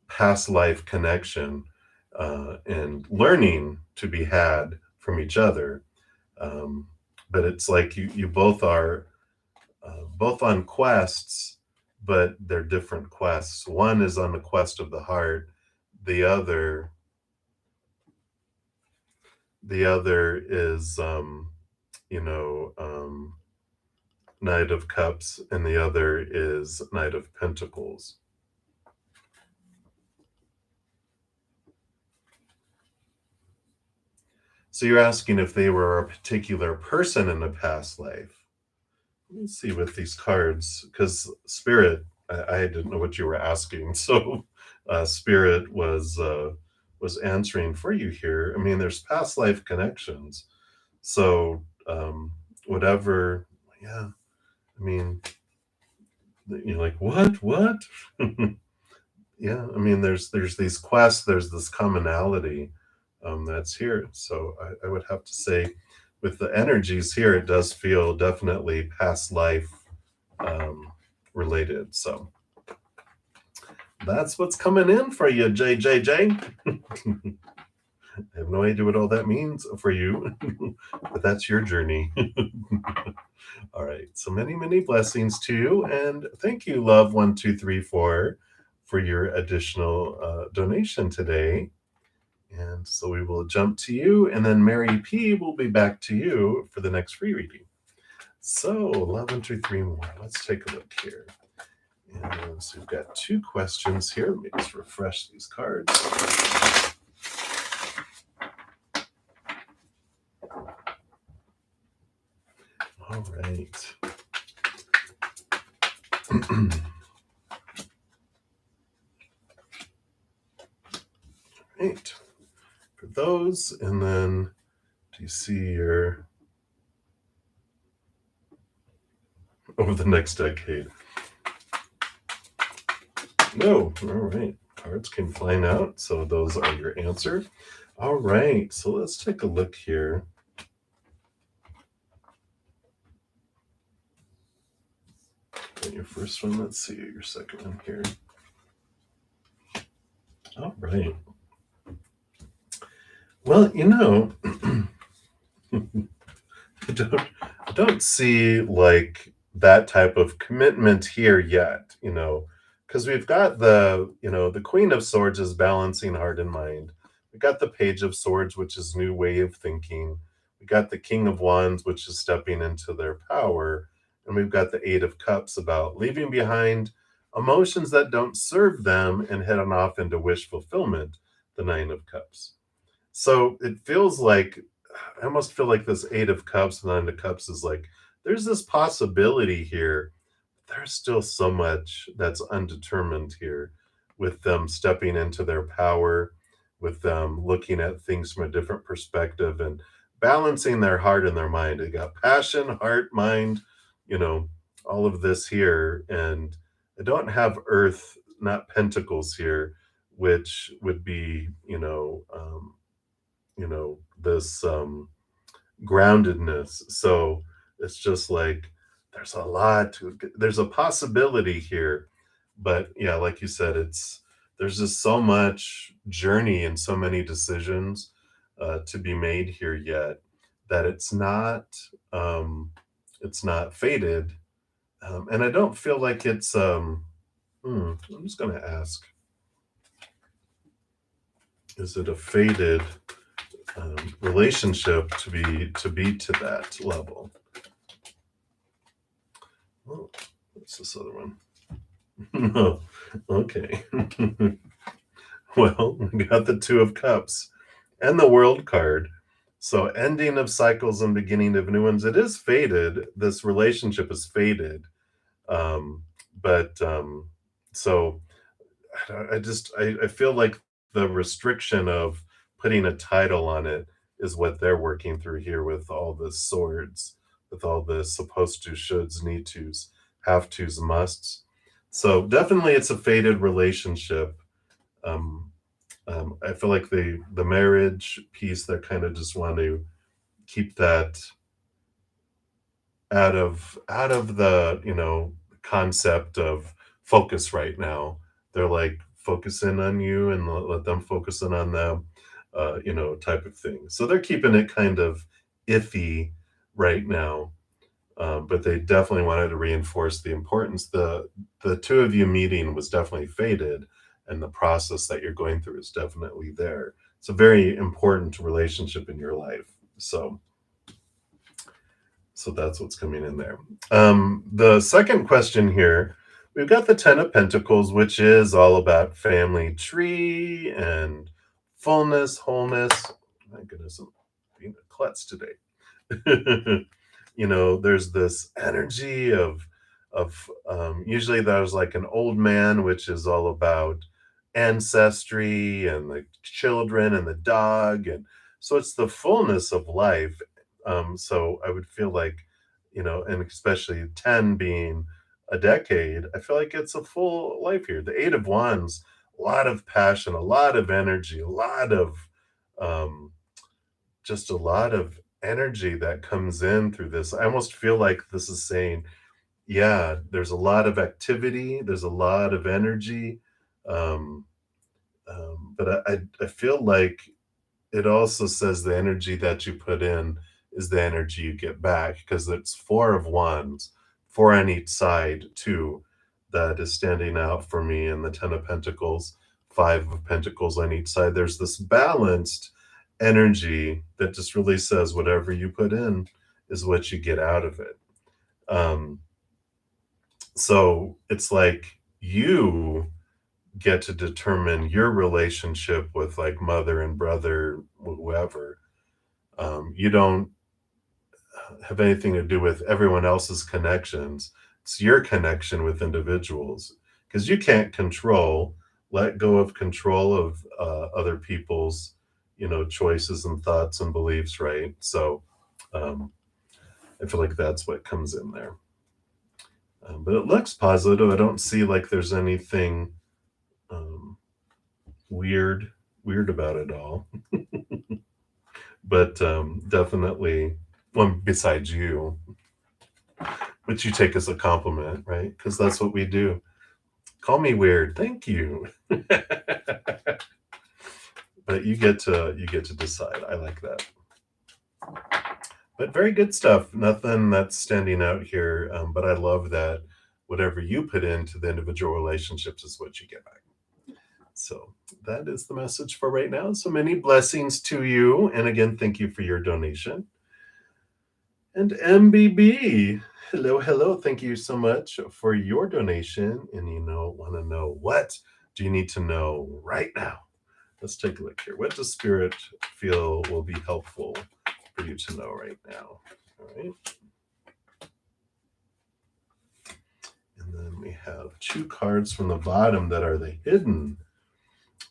Speaker 1: past life connection and learning to be had from each other. Um, but it's like you both are both on quests, but they're different quests. One is on the quest of the heart. The other, the other is, you know, um, Knight of Cups, and the other is Knight of Pentacles. So you're asking if they were a particular person in a past life. Let me see with these cards, because Spirit, I didn't know what you were asking, so Spirit was answering for you here. I mean, there's past life connections, so whatever. Yeah, I mean, you're like, what? Yeah, I mean, there's these quests, there's this commonality that's here. So I would have to say, with the energies here, it does feel definitely past life um, related. So that's what's coming in for you, JJJ. I have no idea what all that means for you, but that's your journey. All right. So many blessings to you. And thank you, Love1234, for your additional donation today. And so we will jump to you, and then Mary P will be back to you for the next free reading. So, Love123 more. Let's take a look here. And so we've got two questions here. Let me just refresh these cards. All right. Right. For those, and then do you see your over the next decade? No. All right. Cards came flying out, so those are your answer. All right. So let's take a look here. And your first one. Let's see your second one here. All right. Well, I don't see like that type of commitment here yet, because we've got the, the Queen of Swords is balancing heart and mind. We got the Page of Swords, which is new way of thinking. We got the King of Wands, which is stepping into their power. And we've got the Eight of Cups about leaving behind emotions that don't serve them and heading off into wish fulfillment, the Nine of Cups. So it feels like, I almost feel like this Eight of Cups, Nine of Cups is like, there's this possibility here. There's still so much that's undetermined here with them stepping into their power, with them looking at things from a different perspective and balancing their heart and their mind. They got passion, heart, mind, you know, all of this here. And I don't have earth, not pentacles here, which would be, this groundedness. So it's just like there's a possibility here. But yeah, like you said, there's just so much journey and so many decisions to be made here yet that it's not faded. And I don't feel like I'm just gonna ask, is it a faded relationship to be to that level? Oh, what's this other one? No. Okay. Well, we got the Two of Cups and the World card. So ending of cycles and beginning of new ones. It is faded. This relationship is faded. But so I feel like the restriction of putting a title on it is what they're working through here with all the swords, with all the supposed to, shoulds, need tos, have tos, musts. So definitely it's a faded relationship. Um, I feel like the marriage piece, that kind of just want to keep that out of the concept of focus right now. They're like focusing on you and let them focus in on them, type of thing. So they're keeping it kind of iffy right now. But they definitely wanted to reinforce the importance. The two of you meeting was definitely faded, and the process that you're going through is definitely there. It's a very important relationship in your life. So that's what's coming in there. The second question here, we've got the Ten of Pentacles, which is all about family tree and fullness, wholeness. My goodness, I'm being a klutz today. There's this energy of usually there's like an old man, which is all about ancestry and the children and the dog, and so it's the fullness of life. So I would feel like, and especially 10 being a decade, I feel like it's a full life here. The Eight of Wands, a lot of passion, a lot of energy, um, just a lot of energy that comes in through this. I almost feel like this is saying, yeah, there's a lot of activity, there's a lot of energy. Um, but I feel like it also says the energy that you put in is the energy you get back, because it's Four of Wands, four on each side, too, that is standing out for me, and the Ten of Pentacles, Five of Pentacles on each side. There's this balanced energy that just really says whatever you put in is what you get out of it. Um, so it's like you get to determine your relationship with like mother and brother, whoever. You don't have anything to do with everyone else's connections. It's your connection with individuals, because you can't let go of control of other people's, choices and thoughts and beliefs, right? So um, I feel like that's what comes in there. But it looks positive. I don't see like there's anything um, weird about it all. But definitely, well, besides you, which you take as a compliment, right? Because that's what we do. Call me weird, thank you. But you get to decide. I like that. But very good stuff. Nothing that's standing out here. But I love that whatever you put into the individual relationships is what you get back. So that is the message for right now. So many blessings to you. And again, thank you for your donation. And MBB, hello, hello. Thank you so much for your donation. And want to know, what do you need to know right now? Let's take a look here. What does Spirit feel will be helpful for you to know right now? All right. And then we have 2 cards from the bottom that are the hidden.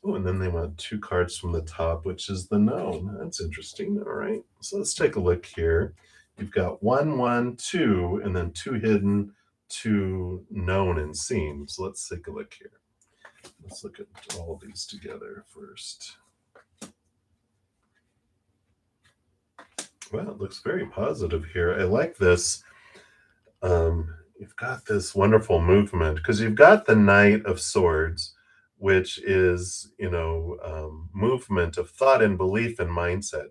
Speaker 1: Oh, and then they want 2 cards from the top, which is the known. That's interesting. All right. So let's take a look here. You've got 1, 1, 2, and then 2 hidden, 2 known and seen. So let's take a look here. Let's look at all these together first. Well, it looks very positive here. I like this. You've got this wonderful movement because you've got the Knight of Swords, which is, movement of thought and belief and mindset,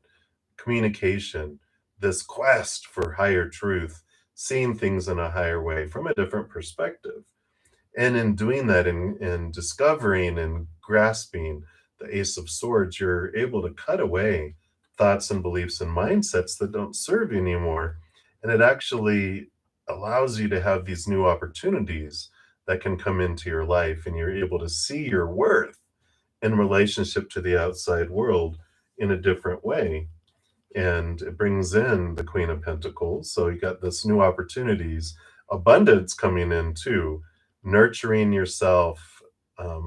Speaker 1: communication, this quest for higher truth, seeing things in a higher way from a different perspective. And in doing that and discovering and grasping the Ace of Swords, you're able to cut away thoughts and beliefs and mindsets that don't serve you anymore. And it actually allows you to have these new opportunities that can come into your life, and you're able to see your worth in relationship to the outside world in a different way. And it brings in the Queen of Pentacles. So you got this new opportunities, abundance coming in too, nurturing yourself.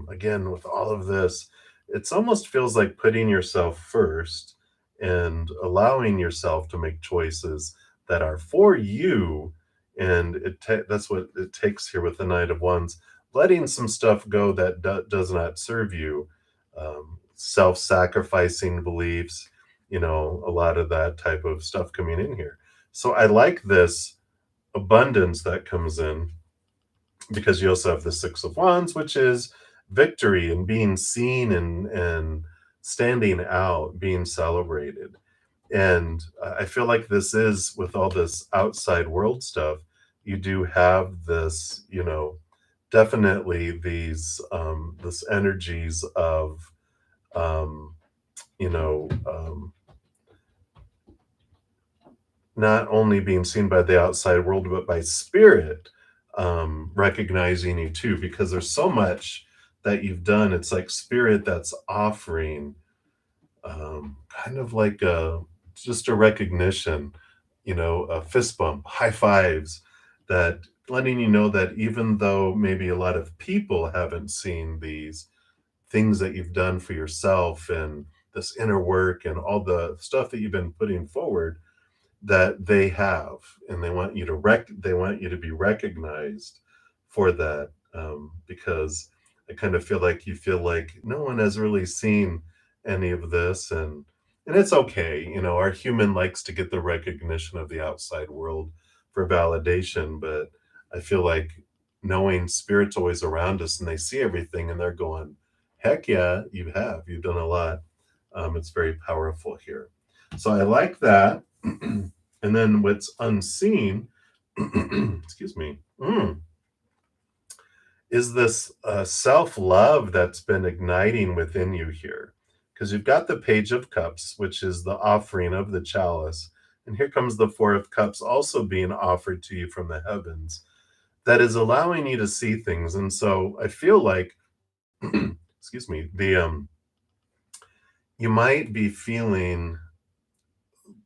Speaker 1: Again, with all of this, it's almost feels like putting yourself first and allowing yourself to make choices that are for you. And that's what it takes here with the Knight of Wands, letting some stuff go that does not serve you, self-sacrificing beliefs, a lot of that type of stuff coming in here. So I like this abundance that comes in, because you also have the Six of Wands, which is victory and being seen and standing out, being celebrated. And I feel like this is, with all this outside world stuff, you do have this, definitely these this energies of you know not only being seen by the outside world, but by spirit recognizing you too, because there's so much that you've done. It's like spirit that's offering kind of like just a recognition, a fist bump, high fives, that letting you know that even though maybe a lot of people haven't seen these things that you've done for yourself and this inner work and all the stuff that you've been putting forward, that they have, and they want you to be recognized for that, because I kind of feel like you feel like no one has really seen any of this, and it's okay. Our human likes to get the recognition of the outside world for validation, but I feel like knowing spirit's always around us and they see everything and they're going, heck yeah, you've done a lot. It's very powerful here. So I like that. And then what's unseen, excuse me, is this self-love that's been igniting within you here. Because you've got the Page of Cups, which is the offering of the chalice. And here comes the Four of Cups also being offered to you from the heavens. That is allowing you to see things. And so I feel like, excuse me, you might be feeling,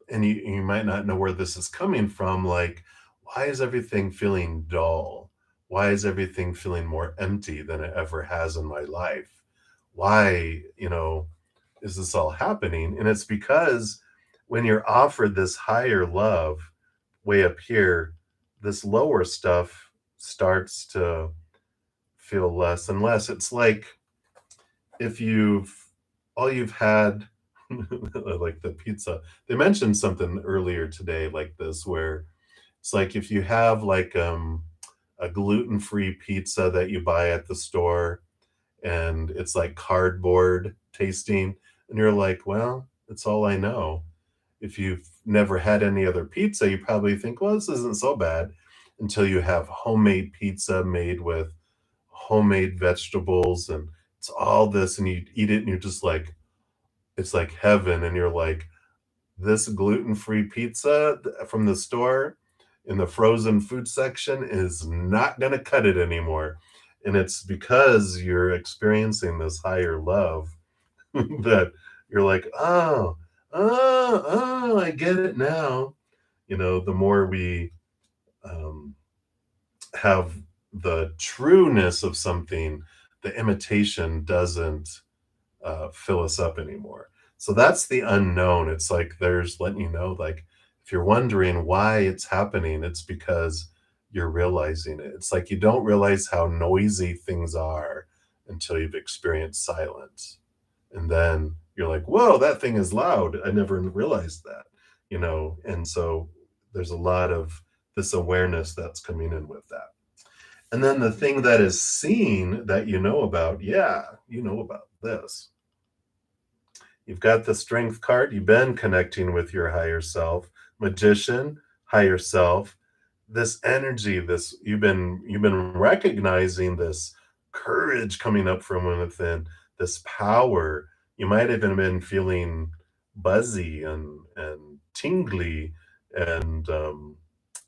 Speaker 1: and you might not know where this is coming from, like, why is everything feeling dull? Why is everything feeling more empty than it ever has in my life? Why, is this all happening? And it's because when you're offered this higher love way up here, this lower stuff starts to feel less and less. It's like if all you've had, like the pizza. They mentioned something earlier today like this, where it's like if you have like a gluten-free pizza that you buy at the store, and it's like cardboard tasting, and you're like, well, it's all I know. If you've never had any other pizza, you probably think, well, this isn't so bad. until you have homemade pizza made with homemade vegetables, and it's all this, and you eat it and you're just like, it's like heaven, and you're like, this gluten-free pizza from the store in the frozen food section is not going to cut it anymore. And it's because you're experiencing this higher love that you're like, oh, I get it now. The more we um, have the trueness of something, the imitation doesn't fill us up anymore. So that's the unknown. It's like there's letting you know, like, if you're wondering why it's happening, it's because you're realizing it. It's like you don't realize how noisy things are until you've experienced silence. And then you're like, whoa, that thing is loud. I never realized that. And so there's a lot of this awareness that's coming in with that. And then the thing that is seen that you know about, yeah, you know about this. You've got the strength card. You've been connecting with your higher self, magician, higher self. This energy, this you've been recognizing this courage coming up from within, this power. You might have even been feeling buzzy and tingly and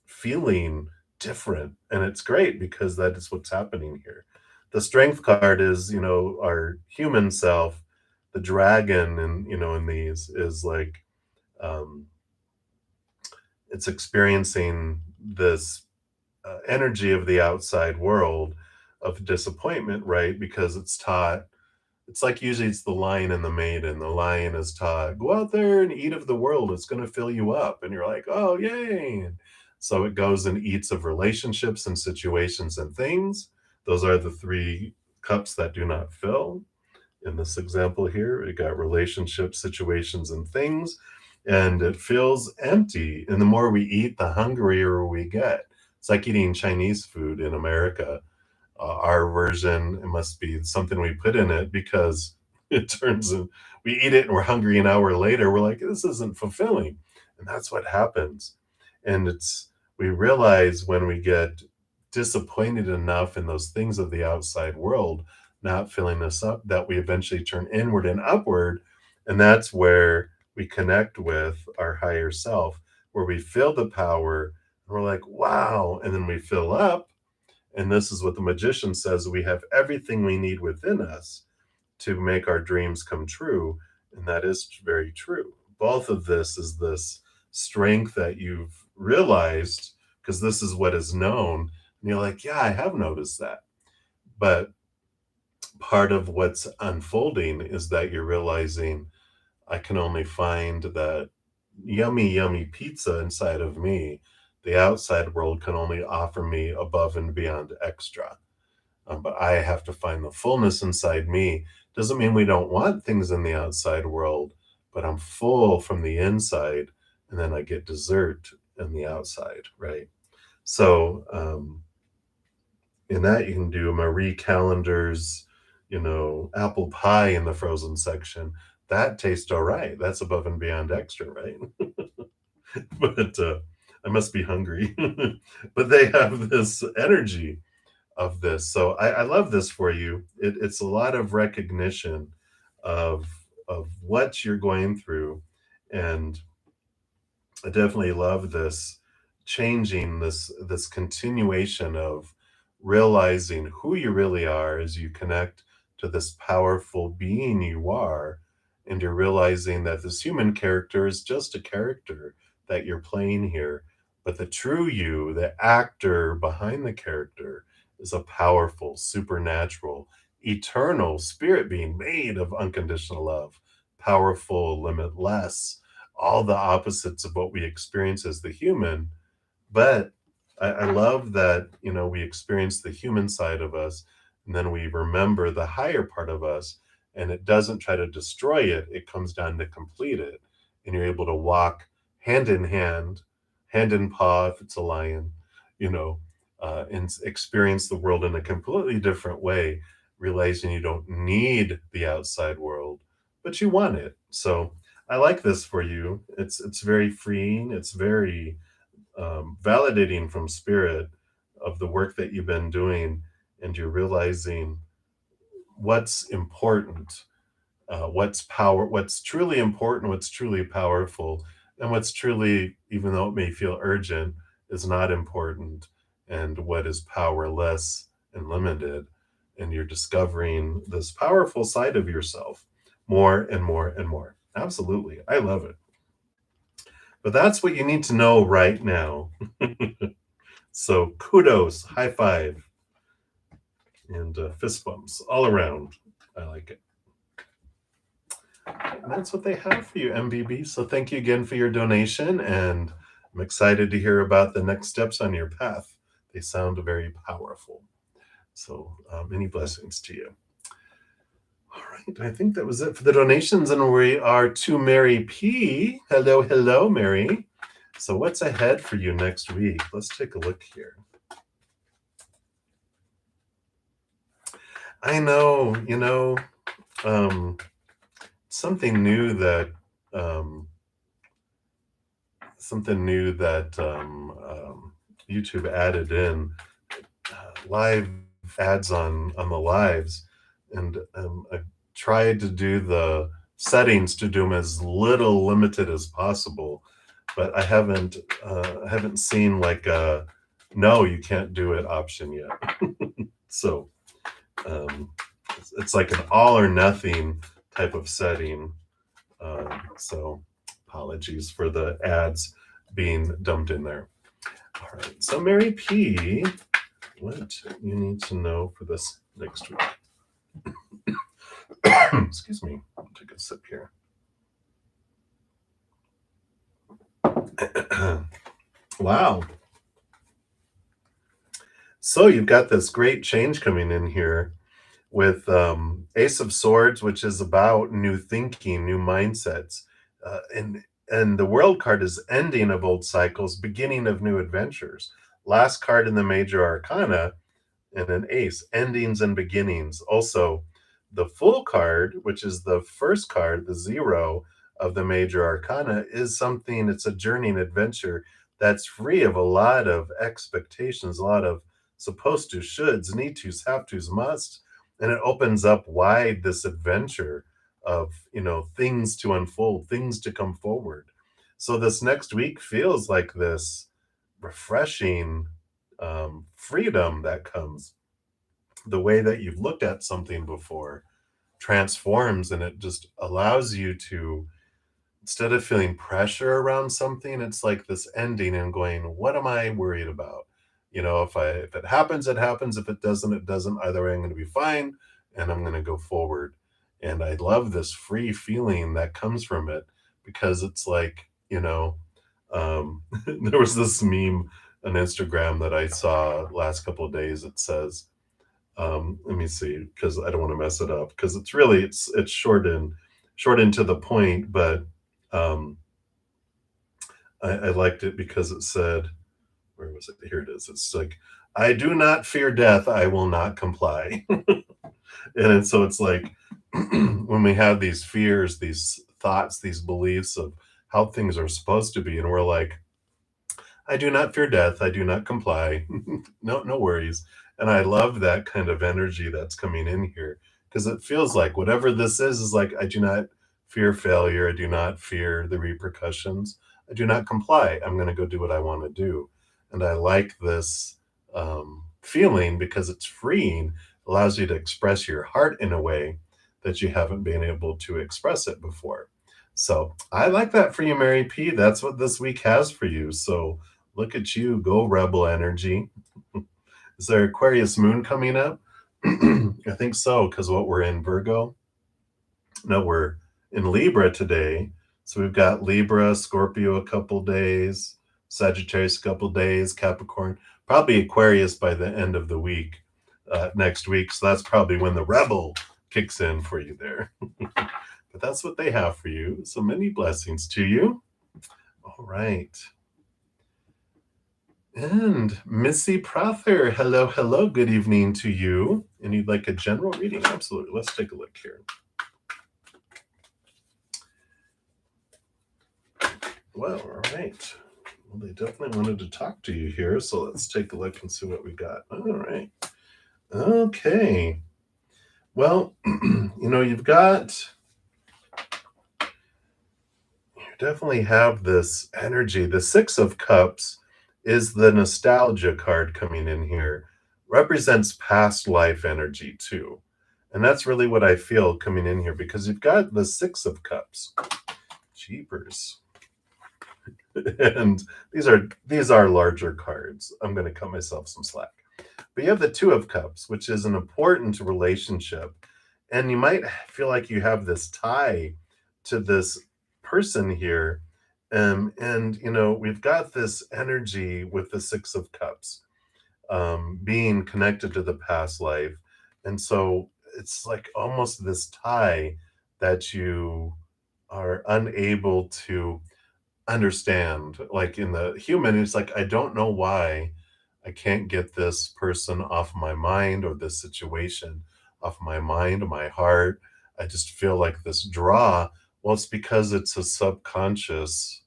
Speaker 1: feeling different. And it's great because that is what's happening here. The strength card is, our human self. The dragon in these is like, um, it's experiencing this energy of the outside world of disappointment, right? Because it's like usually it's the lion and the maiden. The lion is taught, go out there and eat of the world. It's going to fill you up. And you're like, oh, yay. And so it goes and eats of relationships and situations and things. Those are the three cups that do not fill. In this example here, we got relationships, situations, and things, and it feels empty. And the more we eat, the hungrier we get. It's like eating Chinese food in America. Our version, it must be something we put in it because it turns in, we eat it and we're hungry an hour later. We're like, this isn't fulfilling. And that's what happens. And we realize when we get disappointed enough in those things of the outside world not filling us up that we eventually turn inward and upward. And that's where we connect with our higher self, where we feel the power and we're like, wow. And then we fill up, and this is what the magician says, we have everything we need within us to make our dreams come true. And that is very true. Both of this is this strength that you've realized because this is what is known. And you're like, yeah, I have noticed that. But part of what's unfolding is that you're realizing I can only find that yummy, yummy pizza inside of me. The outside world can only offer me above and beyond extra. But I have to find the fullness inside me. Doesn't mean we don't want things in the outside world, but I'm full from the inside, and then I get dessert in the outside, right? So, in that, you can do Marie Callender's, apple pie in the frozen section. That tastes all right. That's above and beyond extra, right? But I must be hungry. But they have this energy of this. So I love this for you. It's a lot of recognition of what you're going through, and I definitely love this changing this continuation of realizing who you really are as you connect to this powerful being you are, and you're realizing that this human character is just a character that you're playing here, but the true you, the actor behind the character, is a powerful, supernatural, eternal spirit being made of unconditional love, powerful, limitless, all the opposites of what we experience as the human. But I love that, we experience the human side of us, and then we remember the higher part of us, and it doesn't try to destroy it. It comes down to complete it. And you're able to walk hand in hand in paw, if it's a lion, and experience the world in a completely different way, realizing you don't need the outside world, but you want it. So I like this for you. It's very freeing. It's very validating from spirit, of the work that you've been doing, and you're realizing what's important, what's truly important, what's truly powerful, and what's truly, even though it may feel urgent, is not important, and what is powerless and limited. And you're discovering this powerful side of yourself more and more and more. Absolutely. I love it. But that's what you need to know right now. So kudos, high five, and fist bumps all around. I like it. And that's what they have for you, MBB. So thank you again for your donation, and I'm excited to hear about the next steps on your path. They sound very powerful. So many blessings to you. All right, I think that was it for the donations, and we are to Mary P. Hello, hello, Mary. So what's ahead for you next week? Let's take a look here. I know, something new that YouTube added in, live ads on the lives, and I tried to do the settings to do them as little limited as possible, but I haven't seen like a no, you can't do it option yet. So it's like an all or nothing type of setting. So apologies for the ads being dumped in there. All right, so Mary P, what you need to know for this next week. Excuse me, I'll take a sip here. Wow. So you've got this great change coming in here with Ace of Swords, which is about new thinking, new mindsets. And the World card is ending of old cycles, beginning of new adventures. Last card in the major arcana, and an ace, endings and beginnings. Also, the Fool card, which is the first card, the 0 of the major arcana, is something, it's a journey and adventure that's free of a lot of expectations, a lot of supposed to, shoulds, need tos, have tos, must, and it opens up wide this adventure of, things to unfold, things to come forward. So this next week feels like this refreshing freedom that comes. The way that you've looked at something before transforms, and it just allows you to, instead of feeling pressure around something, it's like this ending and going, what am I worried about? If it happens, it happens. If it doesn't, it doesn't. Either way, I'm going to be fine, and I'm going to go forward. And I love this free feeling that comes from it, because it's like, there was this meme on Instagram that I saw last couple of days. It says, let me see, because I don't want to mess it up, because it's short and to the point, but I liked it because it said, where was it? Here it is. It's like, I do not fear death, I will not comply. So it's like, when we have these fears, these thoughts, these beliefs of how things are supposed to be, and we're like, I do not fear death, I do not comply. No worries. And I love that kind of energy that's coming in here, because it feels like whatever this is like, I do not fear failure, I do not fear the repercussions, I do not comply. I'm going to go do what I want to do. And I like this feeling, because it's freeing, allows you to express your heart in a way that you haven't been able to express it before. So I like that for you, Mary P. That's what this week has for you. So look at you, go rebel energy. Is there Aquarius moon coming up? I think so, because what, we're in Virgo? No, we're in Libra today. So we've got Libra, Scorpio a couple days, Sagittarius a couple days, Capricorn, probably Aquarius by the end of the week, next week. So that's probably when the rebel kicks in for you there. But that's what they have for you. So many blessings to you. All right. And Missy Prather, hello, hello, good evening to you. And you'd like a general reading? Absolutely. Let's take a look here. Well, all right. Well, they definitely wanted to talk to you here, so let's take a look and see what we got. All right. Okay. Well, you've got, you definitely have this energy. The Six of Cups is the nostalgia card coming in here, represents past life energy too. And that's really what I feel coming in here because you've got the Six of Cups. Jeepers. And these are larger cards. I'm going to cut myself some slack. But you have the Two of Cups, which is an important relationship. And you might feel like you have this tie to this person here. We've got this energy with the Six of Cups being connected to the past life. And so it's like almost this tie that you are unable to understand. Like in the human, it's like, I don't know why I can't get this person off my mind or this situation off my mind, my heart. I just feel like this draw. Well, it's because it's a subconscious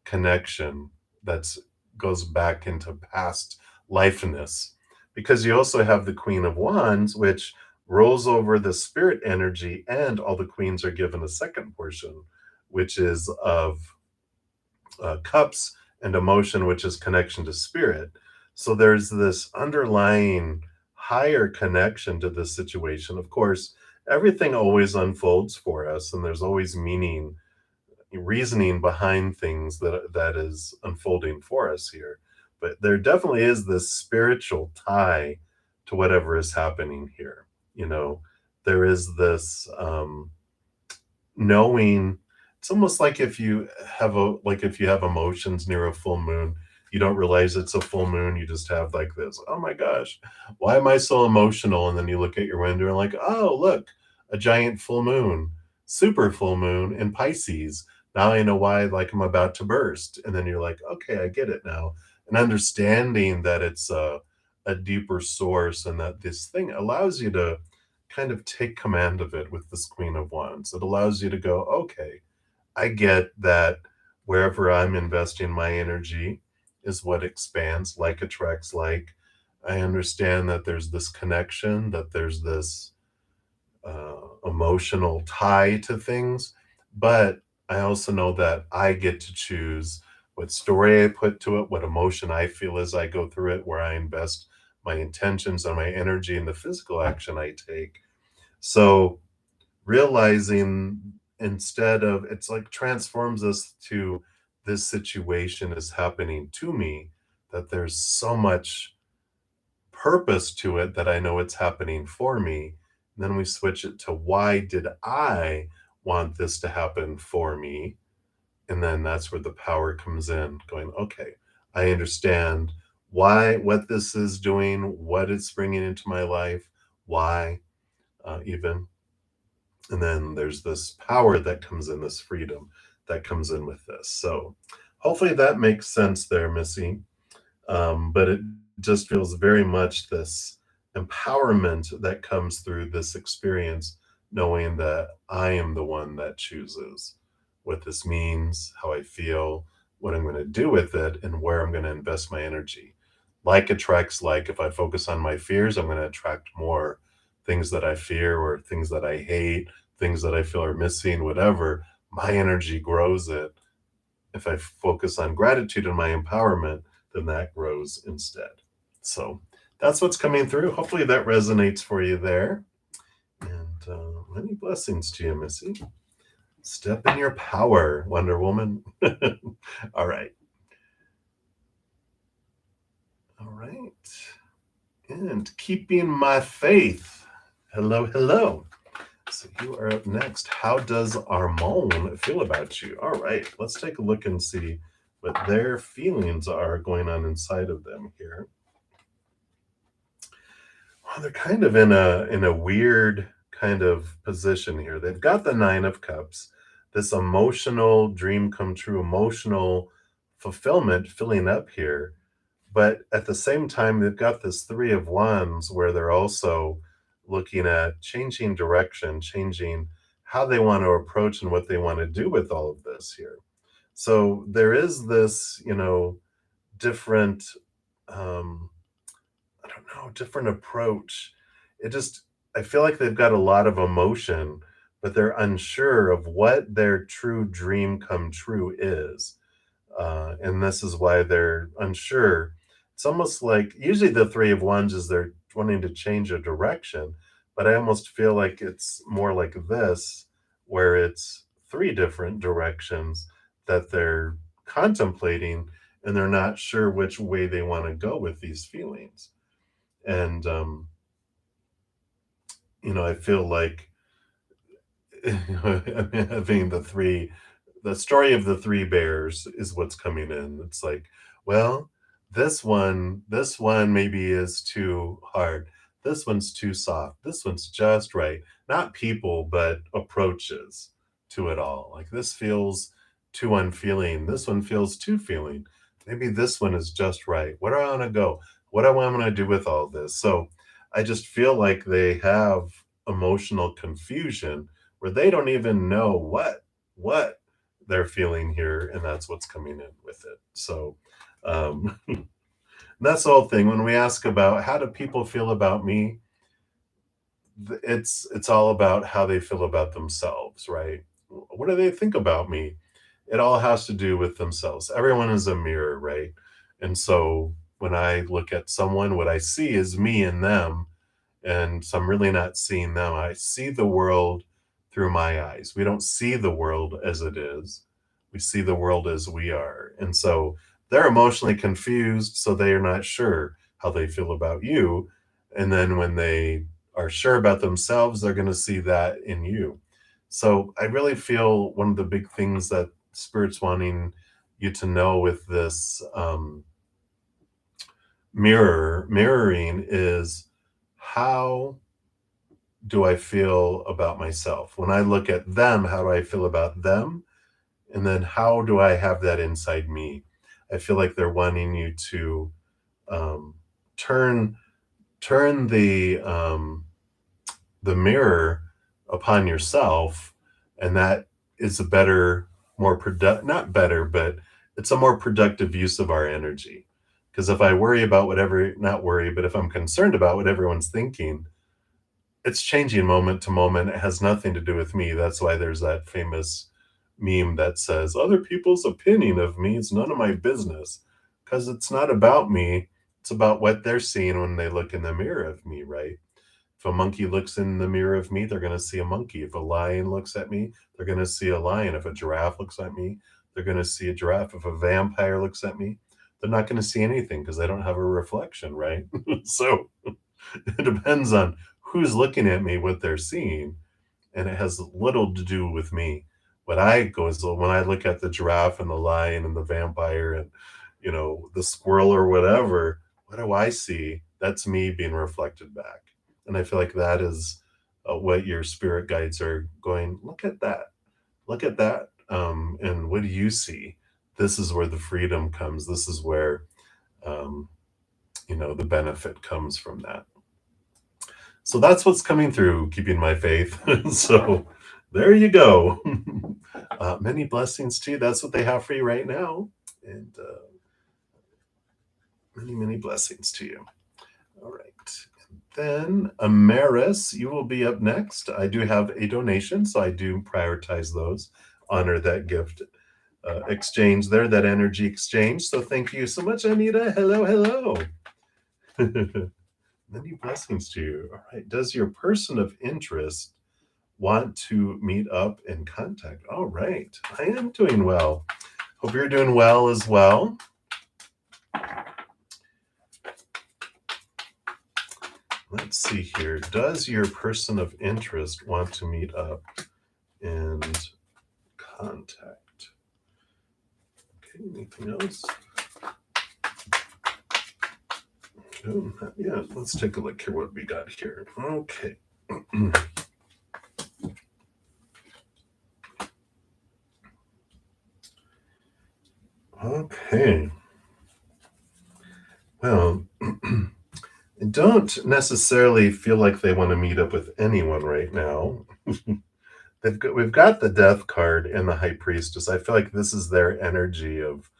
Speaker 1: connection that's goes back into past lifeness. Because you also have the Queen of Wands, which rolls over the spirit energy, and all the queens are given a second portion, which is of cups and emotion, which is connection to spirit. So there's this underlying higher connection to this situation. Of course, everything always unfolds for us, and there's always meaning, reasoning behind things that is unfolding for us here. But there definitely is this spiritual tie to whatever is happening here. There is this knowing. It's almost like if you have emotions near a full moon, you don't realize it's a full moon. You just have like this, oh my gosh, why am I so emotional? And then you look at your window and like, oh look, a giant full moon, super full moon in Pisces. Now I know why, like, I'm about to burst. And then you're like, okay, I get it now. And understanding that it's a deeper source, and that this thing allows you to kind of take command of it with this Queen of Wands. It allows you to go, okay, I get that wherever I'm investing my energy is what expands, like attracts like. I understand that there's this connection, that there's this emotional tie to things, but I also know that I get to choose what story I put to it, what emotion I feel as I go through it, where I invest my intentions and my energy and the physical action I take. So realizing, instead of, it's like transforms us to, this situation is happening to me, that there's so much purpose to it that I know it's happening for me. And then we switch it to, why did I want this to happen for me? And then that's where the power comes in, going, okay, I understand what this is doing, what it's bringing into my life, why, even. And then there's this power that comes in, this freedom that comes in with this. So hopefully that makes sense there, Missy. But it just feels very much this empowerment that comes through this experience, knowing that I am the one that chooses what this means, how I feel, what I'm going to do with it, and where I'm going to invest my energy. Like attracts like. If I focus on my fears, I'm going to attract more things that I fear, or things that I hate, things that I feel are missing, whatever. My energy grows it. If I focus on gratitude and my empowerment, then that grows instead. So that's what's coming through. Hopefully that resonates for you there. And many blessings to you, Missy. Step in your power, Wonder Woman. All right. All right. And keeping my faith. Hello, hello. So you are up next. How does Armon feel about you? All right, let's take a look and see what their feelings are going on inside of them here. Well, they're kind of in a weird kind of position here. They've got the Nine of Cups, this emotional dream come true, emotional fulfillment filling up here. But at the same time, they've got this Three of Wands, where they're also looking at changing direction, changing how they want to approach and what they want to do with all of this here. So there is this, different, um, I don't know, different approach. It just, I feel like they've got a lot of emotion, but they're unsure of what their true dream come true is. And this is why they're unsure. It's almost like usually the Three of Wands is they're wanting to change a direction, but I almost feel like it's more like this, where it's three different directions that they're contemplating, and they're not sure which way they want to go with these feelings. And I feel like having the story of the three bears is what's coming in. It's like, well, this one maybe is too hard. This one's too soft. This one's just right. Not people, but approaches to it all. Like this feels too unfeeling. This one feels too feeling. Maybe this one is just right. Where do I want to go? What do I want to do with all this? So I just feel like they have emotional confusion where they don't even know what they're feeling here, and that's what's coming in with it. So that's the whole thing. When we ask about how do people feel about me, it's all about how they feel about themselves, right? What do they think about me? It all has to do with themselves. Everyone is a mirror, right? And so when I look at someone, what I see is me and them, and so I'm really not seeing them. I see the world through my eyes. We don't see the world as it is. We see the world as we are. And so they're emotionally confused, so they are not sure how they feel about you. And then when they are sure about themselves, they're going to see that in you. So I really feel one of the big things that Spirit's wanting you to know with this mirroring is, how do I feel about myself? When I look at them, how do I feel about them? And then how do I have that inside me? I feel like they're wanting you to um, turn turn the mirror upon yourself, and that is a better, more product not better, but it's a more productive use of our energy. Because if I worry about whatever, not worry, but if I'm concerned about what everyone's thinking, it's changing moment to moment. It has nothing to do with me. That's why there's that famous meme that says, other people's opinion of me is none of my business. Because it's not about me. It's about what they're seeing when they look in the mirror of me, right? If a monkey looks in the mirror of me, they're going to see a monkey. If a lion looks at me, they're going to see a lion. If a giraffe looks at me, they're going to see a giraffe. If a vampire looks at me, they're not going to see anything because they don't have a reflection, right? So it depends on who's looking at me, what they're seeing, and it has little to do with me. What I go is when I look at the giraffe and the lion and the vampire and the squirrel or whatever, what do I see? That's me being reflected back. And I feel like that is what your spirit guides are going, look at that. Look at that. And what do you see? This is where the freedom comes. This is where, um, the benefit comes from that. So that's what's coming through, keeping my faith. So there you go. Many blessings to you. That's what they have for you right now. And many, many blessings to you. All right. Then Amaris, you will be up next. I do have a donation, so I do prioritize those, honor that gift exchange there, that energy exchange. So thank you so much, Anita. Hello, hello. Many blessings to you. All right. Does your person of interest want to meet up and contact? All right. I am doing well. Hope you're doing well as well. Let's see here. Does your person of interest want to meet up and contact? Okay, anything else? Oh, not yet. Let's take a look here what we got here. Okay. Okay. Well, I don't necessarily feel like they want to meet up with anyone right now. we've got the Death card and the High Priestess. I feel like this is their energy of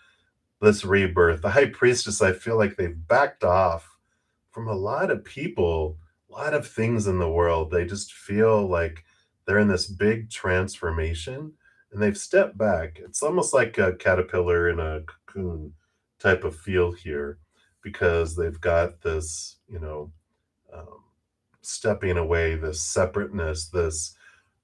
Speaker 1: this rebirth. The High Priestess, I feel like they've backed off from a lot of people, a lot of things in the world. They just feel like they're in this big transformation and they've stepped back. It's almost like a caterpillar in a cocoon type of feel here because they've got this, um, stepping away, this separateness, this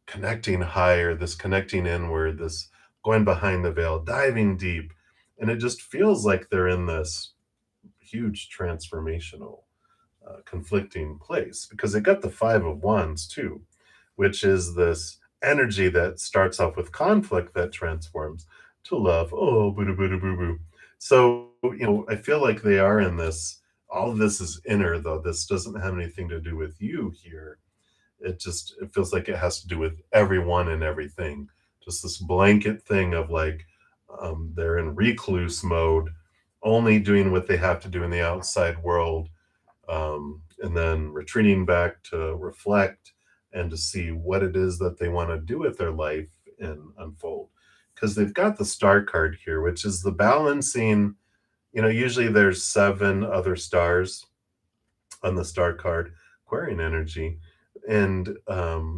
Speaker 1: connecting higher, this connecting inward, this going behind the veil, diving deep. And it just feels like they're in this huge transformational, conflicting place because they got the Five of Wands too, which is this energy that starts off with conflict that transforms to love. Oh, boo boo boo boo. So, I feel like they are in this. All of this is inner, though. This doesn't have anything to do with you here. It feels like it has to do with everyone and everything. Just this blanket thing of like they're in recluse mode, only doing what they have to do in the outside world, and then retreating back to reflect and to see what it is that they want to do with their life and unfold. Because they've got the star card here, which is the balancing. Usually there's seven other stars on the star card, Aquarian energy. And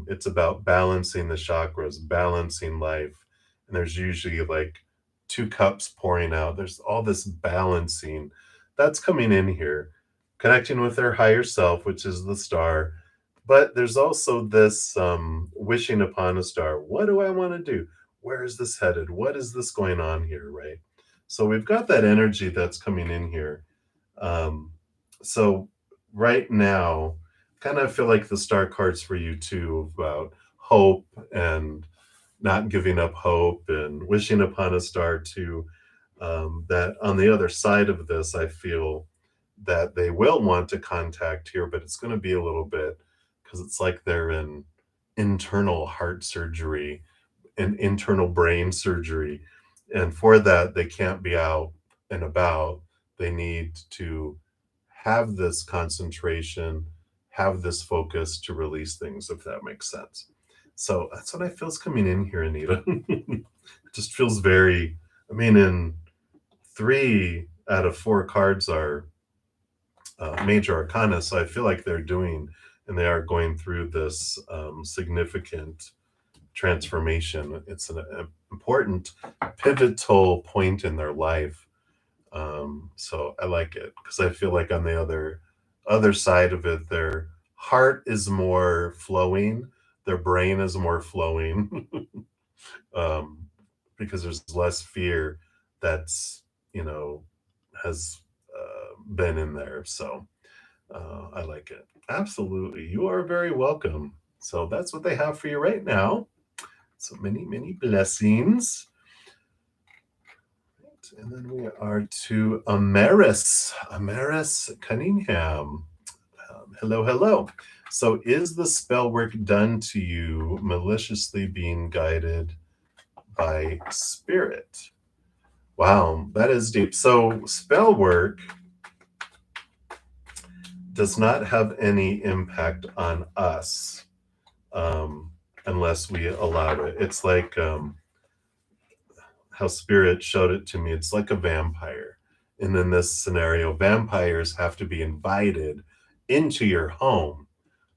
Speaker 1: it's about balancing the chakras, balancing life. And there's usually like two cups pouring out. There's all this balancing that's coming in here, connecting with their higher self, which is the star. But there's also this wishing upon a star. What do I want to do? Where is this headed? What is this going on here? Right. So we've got that energy that's coming in here. So right now, kind of feel like the star cards for you too about hope and not giving up hope and wishing upon a star too. That on the other side of this, I feel that they will want to contact here, but it's going to be a little bit because it's like they're in internal heart surgery and internal brain surgery. And for that, they can't be out and about. They need to have this concentration, have this focus to release things, if that makes sense. So that's what I feel is coming in here, Anita. It just feels very, I mean, in three out of four cards are major arcana. So I feel like they're doing and they are going through this significant transformation. It's an important pivotal point in their life. So I like it because I feel like on the other side of it, their heart is more flowing, their brain is more flowing, um, because there's less fear that's you know has been in there. So I like it. Absolutely, you are very welcome. So that's what they have for you right now. So many, many blessings. And then we are to Amaris Cunningham. Hello, hello. So, is the spell work done to you maliciously being guided by spirit? Wow, that is deep. So, spell work does not have any impact on us, um, unless we allow it. It's like how spirit showed it to me. It's like a vampire. And in this scenario, vampires have to be invited into your home,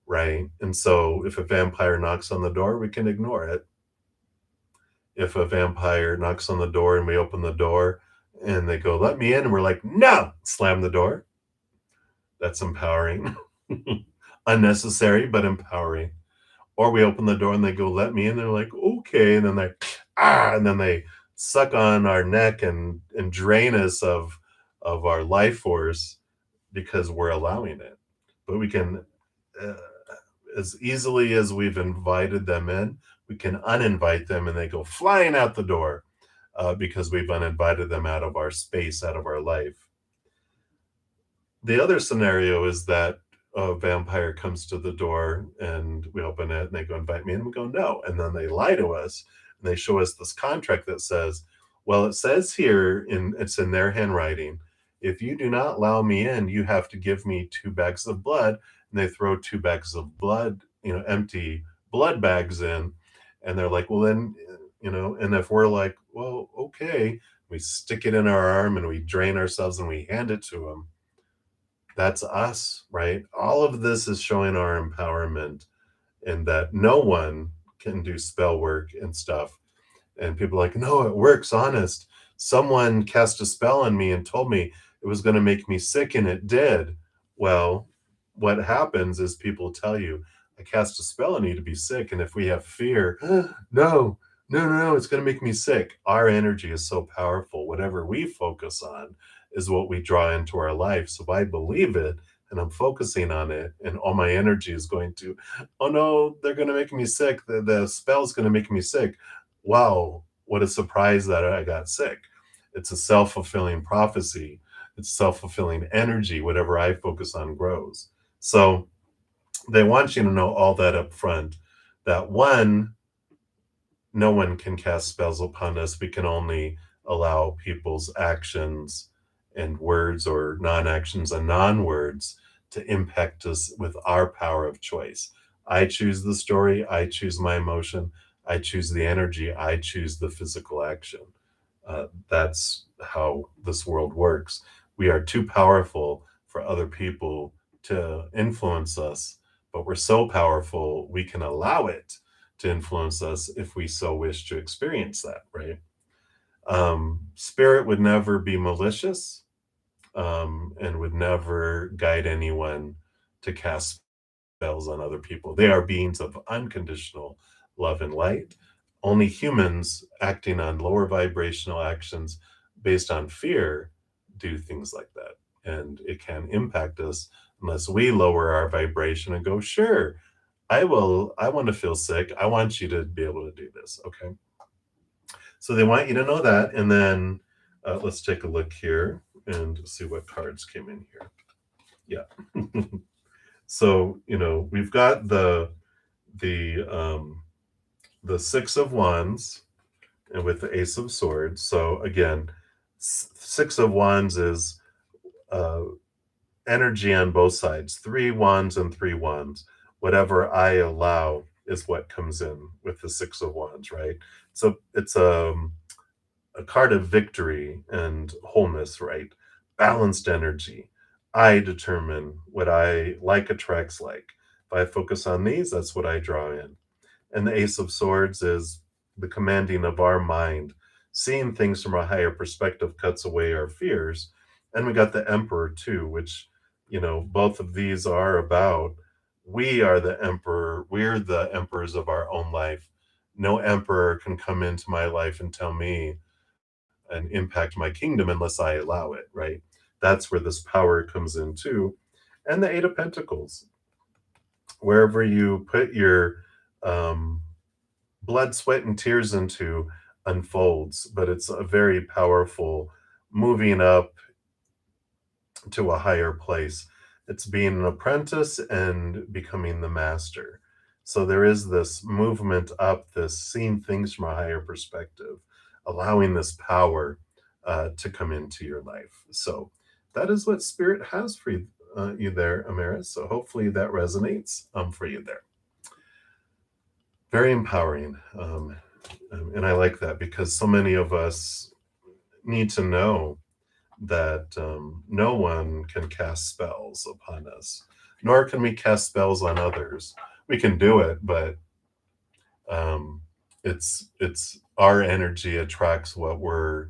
Speaker 1: right? And so if a vampire knocks on the door, we can ignore it. If a vampire knocks on the door and we open the door and they go, let me in, and we're like, no, slam the door. That's empowering. Unnecessary, but empowering. Or we open the door and they go, let me in. They're like, okay. And then and then they suck on our neck and drain us of our life force because we're allowing it. But we can, uh, as easily as we've invited them in, we can uninvite them and they go flying out the door because we've uninvited them out of our space, out of our life. The other scenario is that a vampire comes to the door and we open it and they go invite me in, and we go no, and then they lie to us and they show us this contract that says, well, it says here it's in their handwriting, if you do not allow me in, you have to give me 2 bags of blood. And they throw 2 bags of blood, empty blood bags in, And they're like, well, then, and if we're like, well, okay, we stick it in our arm and we drain ourselves and we hand it to them. That's us, right? All of this is showing our empowerment and that no one can do spell work and stuff. And people are like, no, it works, honest. Someone cast a spell on me and told me it was going to make me sick, and it did. Well, what happens is people tell you, I cast a spell on you to be sick. And if we have fear, no, no, it's going to make me sick. Our energy is so powerful. Whatever we focus on is what we draw into our life. So if I believe it and I'm focusing on it, and all my energy is going to, oh no, they're going to make me sick. The spell's going to make me sick. Wow, what a surprise that I got sick. It's a self-fulfilling prophecy. It's self-fulfilling energy. Whatever I focus on grows. So they want you to know all that up front, that one, no one can cast spells upon us. We can only allow people's actions and words, or non-actions and non-words, to impact us with our power of choice. I choose the story, I choose my emotion, I choose the energy, I choose the physical action. That's how this world works. We are too powerful for other people to influence us, but we're so powerful we can allow it to influence us if we so wish to experience that, right? Spirit would never be malicious, and would never guide anyone to cast spells on other people. They are beings of unconditional love and light. Only humans acting on lower vibrational actions based on fear do things like that. And it can impact us unless we lower our vibration and go, sure, I want to feel sick. I want you to be able to do this. Okay. So they want you to know that. And then let's take a look here and see what cards came in here. Yeah. So, we've got the the Six of Wands, and with the Ace of Swords. So again, Six of Wands is uh, energy on both sides. Three wands and three wands. Whatever I allow is what comes in with the Six of Wands, right? So it's a card of victory and wholeness, right? Balanced energy. I determine what I like attracts like. If I focus on these, that's what I draw in. And the Ace of Swords is the commanding of our mind. Seeing things from a higher perspective cuts away our fears. And we got the Emperor too, which, both of these are about, we are the emperor. We're the emperors of our own life. No emperor can come into my life and tell me and impact my kingdom unless I allow it, right? That's where this power comes in too. And the Eight of Pentacles, wherever you put your um, blood, sweat, and tears into, unfolds, but it's a very powerful moving up to a higher place. It's being an apprentice and becoming the master. So there is this movement up, this seeing things from a higher perspective, allowing this power to come into your life. So that is what Spirit has for you, you there, Amaris. So hopefully that resonates for you there. Very empowering. And I like that because so many of us need to know that no one can cast spells upon us, nor can we cast spells on others. We can do it, but um, it's our energy attracts what we're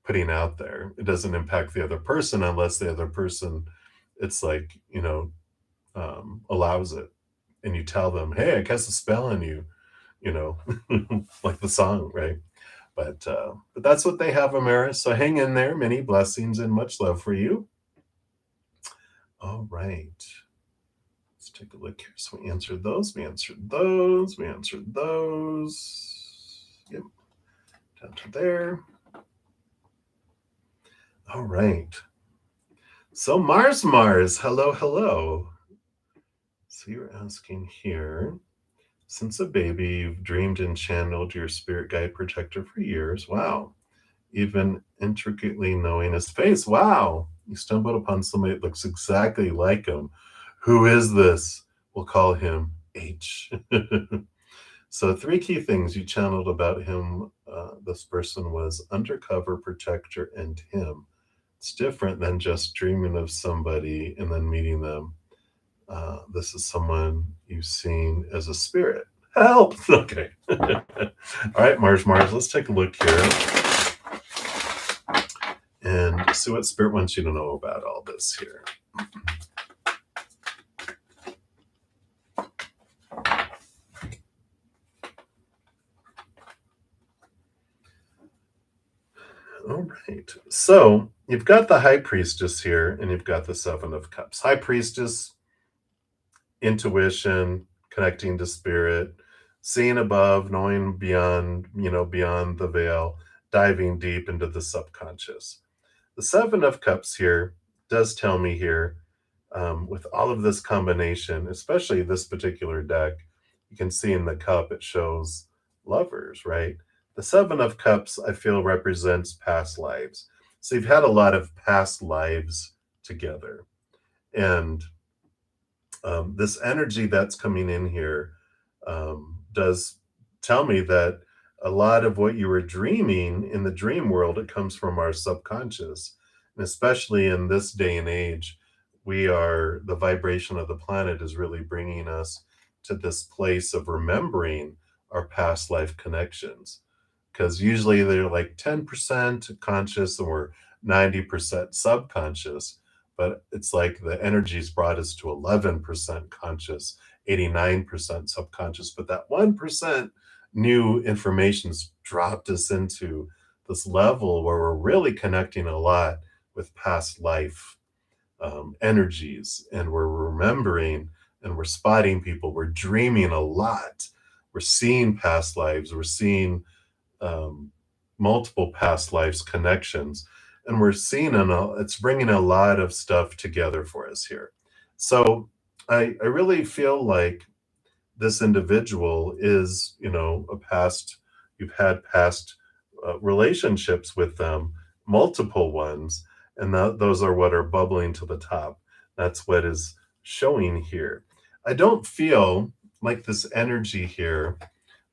Speaker 1: putting out there. It doesn't impact the other person unless the other person, it's like, allows it. And you tell them, hey, I cast a spell on you, you know, like the song, right? But that's what they have, Amaris. So hang in there. Many blessings and much love for you. All right. Let's take a look here. So we answered those. We answered those. We answered those. Yep. Down to there. All right. So Mars, hello, hello. So you're asking here, since a baby, you've dreamed and channeled your spirit guide protector for years. Wow. Even intricately knowing his face. Wow. You stumbled upon somebody that looks exactly like him. Who is this? We'll call him H. So three key things you channeled about him. This person was undercover, protector, and him. It's different than just dreaming of somebody and then meeting them. This is someone you've seen as a spirit. Help! Okay. All right, Mars, let's take a look here and see what spirit wants you to know about all this here. All right. So you've got the High Priestess here, and you've got the Seven of Cups. High Priestess, intuition, connecting to spirit, seeing above, knowing beyond, beyond the veil, diving deep into the subconscious. The Seven of Cups here does tell me here, with all of this combination, especially this particular deck, you can see in the cup it shows lovers, right? The Seven of Cups, I feel, represents past lives. So you've had a lot of past lives together. And this energy that's coming in here does tell me that a lot of what you were dreaming in the dream world, it comes from our subconscious. And especially in this day and age, the vibration of the planet is really bringing us to this place of remembering our past life connections. Because usually they're like 10% conscious and we're 90% subconscious, but it's like the energies brought us to 11% conscious, 89% subconscious, but that 1% new information's dropped us into this level where we're really connecting a lot with past life energies, and we're remembering and we're spotting people, we're dreaming a lot, we're seeing past lives, we're seeing um, multiple past lives connections, and we're seeing it's bringing a lot of stuff together for us here. So I really feel like this individual is, a past, you've had past relationships with them, multiple ones, and those are what are bubbling to the top. That's what is showing here. I don't feel like this energy here,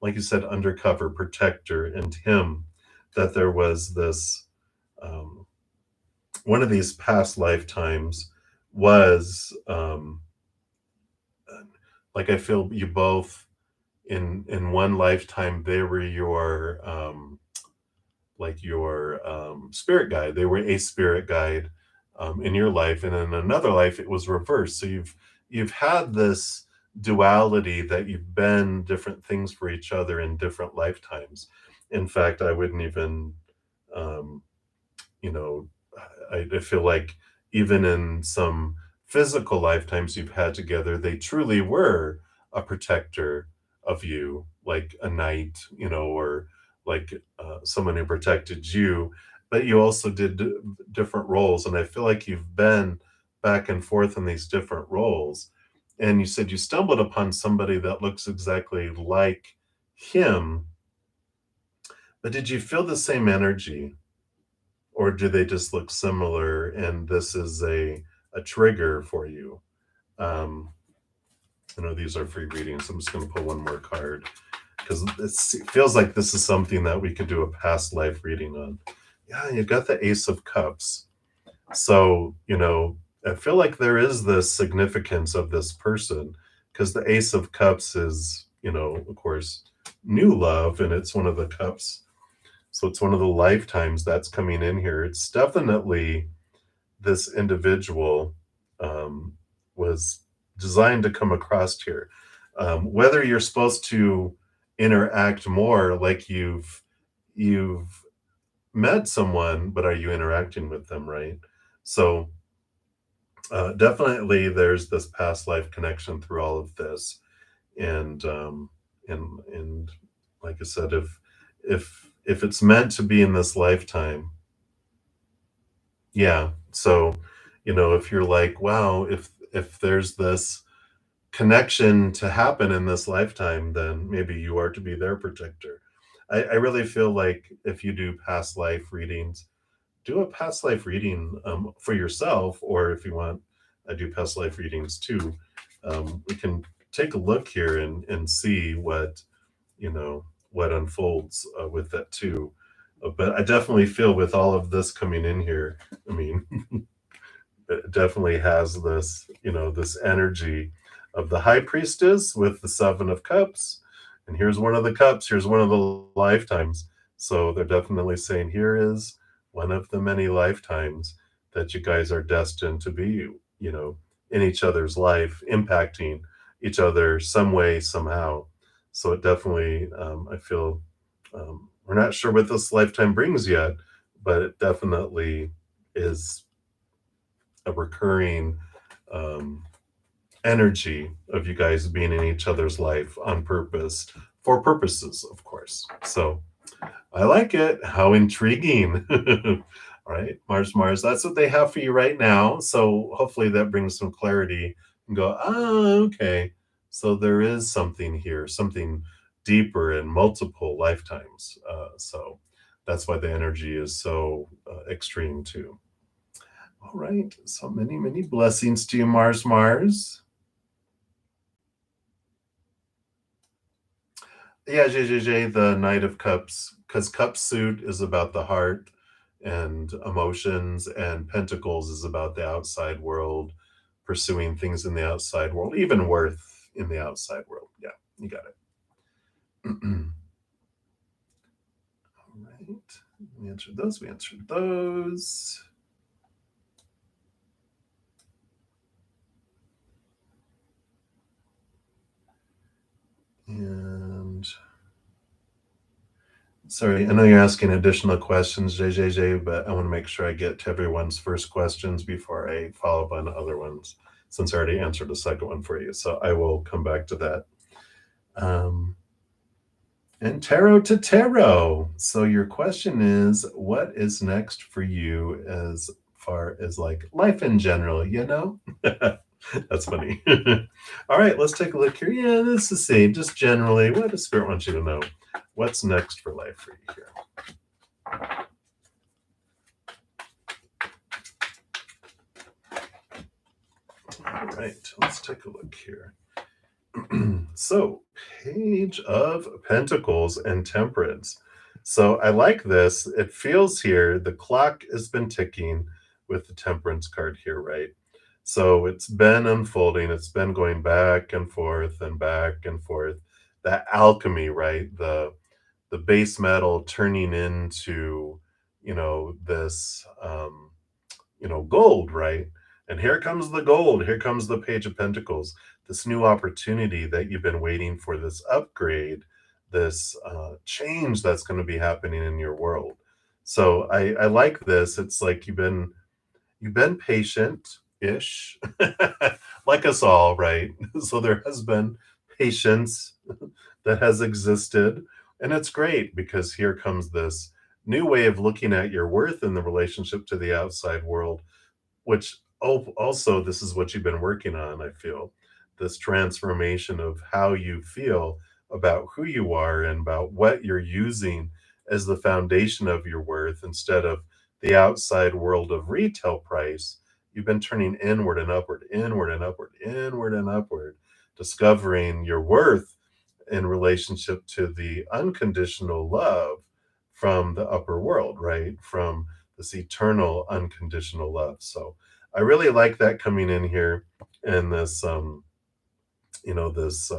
Speaker 1: like you said, undercover, protector, and him, that there was this, um, one of these past lifetimes was, like I feel you both, in one lifetime they were your, like your spirit guide. They were a spirit guide in your life, and in another life it was reversed. So you've had this duality that you've been different things for each other in different lifetimes. In fact, I wouldn't even, um, you know, I feel like even in some physical lifetimes you've had together, they truly were a protector of you, like a knight, or like someone who protected you. But you also did different roles. And I feel like you've been back and forth in these different roles. And you said you stumbled upon somebody that looks exactly like him. But did you feel the same energy? Or do they just look similar and this is a trigger for you? Um, I know these are free readings. I'm just going to pull one more card because it feels like this is something that we could do a past life reading on. Yeah, you got the Ace of Cups. So, I feel like there is this significance of this person because the Ace of Cups is, of course, new love, and it's one of the cups. So it's one of the lifetimes that's coming in here. It's definitely this individual was designed to come across here. Whether you're supposed to interact more, like you've met someone, but are you interacting with them, right? So definitely there's this past life connection through all of this, and and like I said, if it's meant to be in this lifetime, yeah. So, if you're like, wow, if there's this connection to happen in this lifetime, then maybe you are to be their protector. I really feel like if you do past life readings, do a past life reading for yourself, or if you want, I do past life readings too. We can take a look here and see what what unfolds with that too. But I definitely feel with all of this coming in here, I mean, it definitely has this, this energy of the high priestess with the 7 of Cups. And here's one of the cups, here's one of the lifetimes. So they're definitely saying, here is one of the many lifetimes that you guys are destined to be, in each other's life, impacting each other some way, somehow. So it definitely, I feel, we're not sure what this lifetime brings yet, but it definitely is a recurring um, energy of you guys being in each other's life on purpose, for purposes, of course. So I like it. How intriguing. All right, Mars, that's what they have for you right now. So hopefully that brings some clarity and go, okay. So there is something here, something deeper in multiple lifetimes. So that's why the energy is so extreme too. All right. So many, many blessings to you, Mars. Yeah, JJJ, the Knight of Cups, because Cup suit is about the heart and emotions, and Pentacles is about the outside world, pursuing things in the outside world, even worth in the outside world. Yeah, you got it. All right. We answered those. We answered those. And sorry, I know you're asking additional questions, JJJ, but I want to make sure I get to everyone's first questions before I follow up on other ones, since I already answered the second one for you. So I will come back to that. Um, and tarot to tarot. So your question is, what is next for you as far as like life in general, That's funny. All right, let's take a look here. Yeah, this is the same. Just generally, what does Spirit want you to know? What's next for life for you here? All right, let's take a look here. So, Page of Pentacles and Temperance. So, I like this. It feels here the clock has been ticking with the Temperance card here, right? So, it's been unfolding, it's been going back and forth and back and forth. That alchemy, right? The base metal turning into, this gold, right? And here comes the gold. Here comes the Page of Pentacles, this new opportunity that you've been waiting for, this upgrade, this change that's going to be happening in your world. So I like this. It's like you've been patient-ish, like us all, right? So there has been patience that has existed, and it's great because here comes this new way of looking at your worth in the relationship to the outside world, which also this is what you've been working on, I feel. This transformation of how you feel about who you are and about what you're using as the foundation of your worth instead of the outside world of retail price. You've been turning inward and upward, inward and upward, inward and upward, discovering your worth in relationship to the unconditional love from the upper world, right? From this eternal unconditional love. So I really like that coming in here, and this this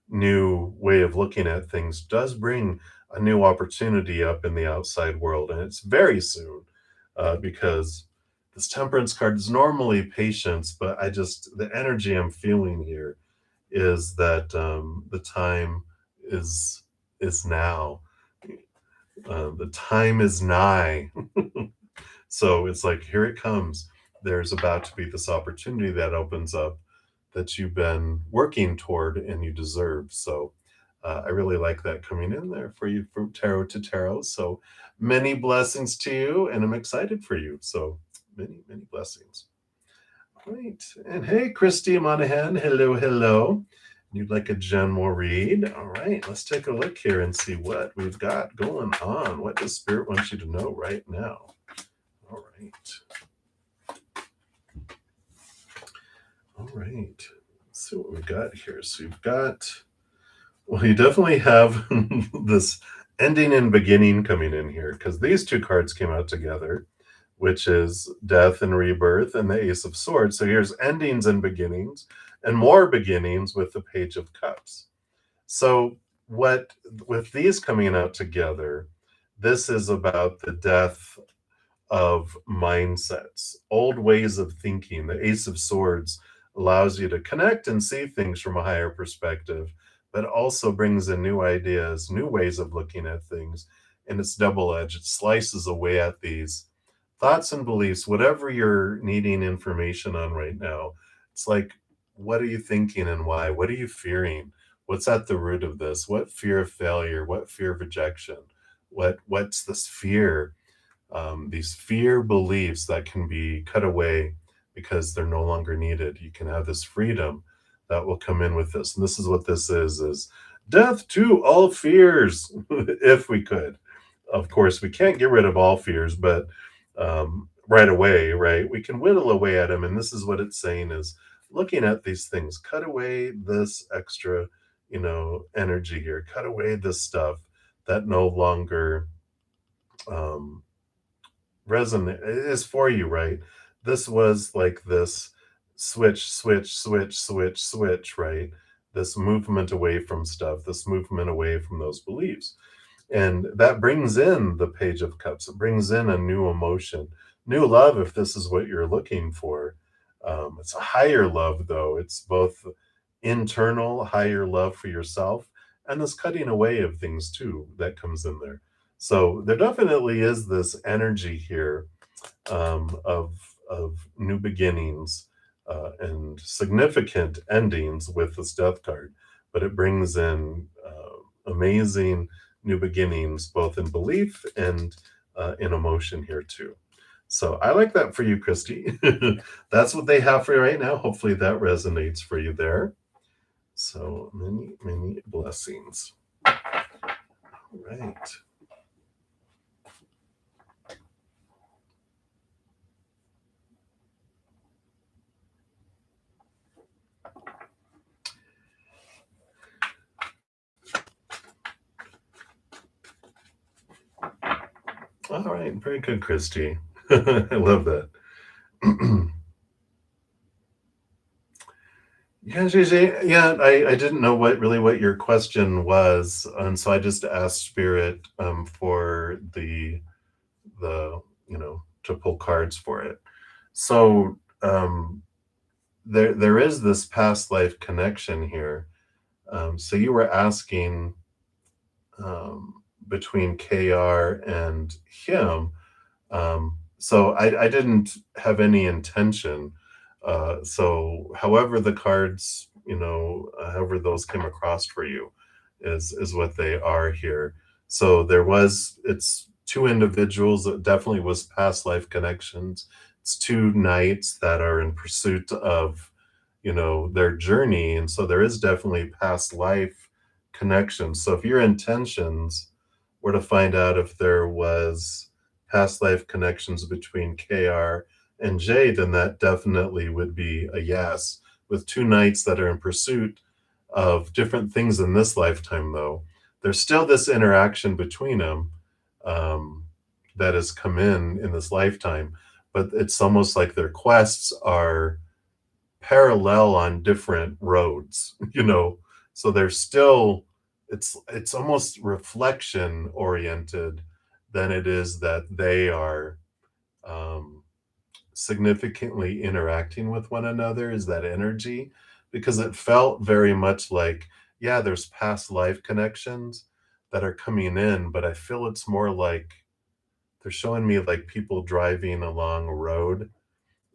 Speaker 1: new way of looking at things does bring a new opportunity up in the outside world, and it's very soon, because this Temperance card is normally patience, but the energy I'm feeling here is that the time is now. The time is nigh. So it's like, here it comes. There's about to be this opportunity that opens up that you've been working toward and you deserve. So I really like that coming in there for you from tarot to tarot. So many blessings to you, and I'm excited for you. So many, many blessings. All right. And hey, Christy Monahan. Hello, hello. You'd like a general read? All right. Let's take a look here and see what we've got going on. What does Spirit want you to know right now? All right. All right. Let's see what we got here. So we've got Well, you definitely have this ending and beginning coming in here because these two cards came out together, which is death and rebirth and the Ace of Swords. So here's endings and beginnings, and more beginnings with the Page of Cups. So, what with these coming out together, this is about the death of mindsets, old ways of thinking. The Ace of Swords allows you to connect and see things from a higher perspective, but also brings in new ideas, new ways of looking at things. And it's double edged, it slices away at these thoughts and beliefs, whatever you're needing information on right now. It's like, what are you thinking and why? What are you fearing? What's at the root of this? What fear of failure? What fear of rejection? What's this fear, these fear beliefs that can be cut away because they're no longer needed. You can have this freedom that will come in with this. And this is what this is death to all fears, if we could. Of course, we can't get rid of all fears, but right away, right? We can whittle away at them. And this is what it's saying is looking at these things, cut away this extra, energy here, cut away this stuff that no longer um, resonate is for you, right? This was like this switch, switch, switch, switch, switch, right? This movement away from stuff, this movement away from those beliefs. And that brings in the Page of Cups. It brings in a new emotion, new love, if this is what you're looking for. It's a higher love, though. It's both internal, higher love for yourself, and this cutting away of things, too, that comes in there. So there definitely is this energy here, of new beginnings and significant endings with this death card, but it brings in amazing new beginnings, both in belief and in emotion here too. So I like that for you, Christy. That's what they have for you right now. Hopefully that resonates for you there. So many, many blessings. All right. All right. Very good, Christy. I love that. Yeah, JJ. Yeah, I didn't know what your question was, and so I just asked Spirit for the to pull cards for it. So there is this past life connection here. So you were asking between KR and him. So I didn't have any intention. So however the cards, however those came across for you is what they are here. So it's two individuals. It definitely was past life connections. It's two knights that are in pursuit of, their journey. And so there is definitely past life connections. So if your intentions were to find out if there was past life connections between KR and Jay, then that definitely would be a yes. With two knights that are in pursuit of different things in this lifetime, though, there's still this interaction between them, um, that has come in this lifetime, but it's almost like their quests are parallel on different roads, so they're still, it's almost reflection oriented than it is that they are um, significantly interacting with one another, is that energy, because it felt very much like, yeah, there's past life connections that are coming in, but I feel it's more like they're showing me like people driving along a road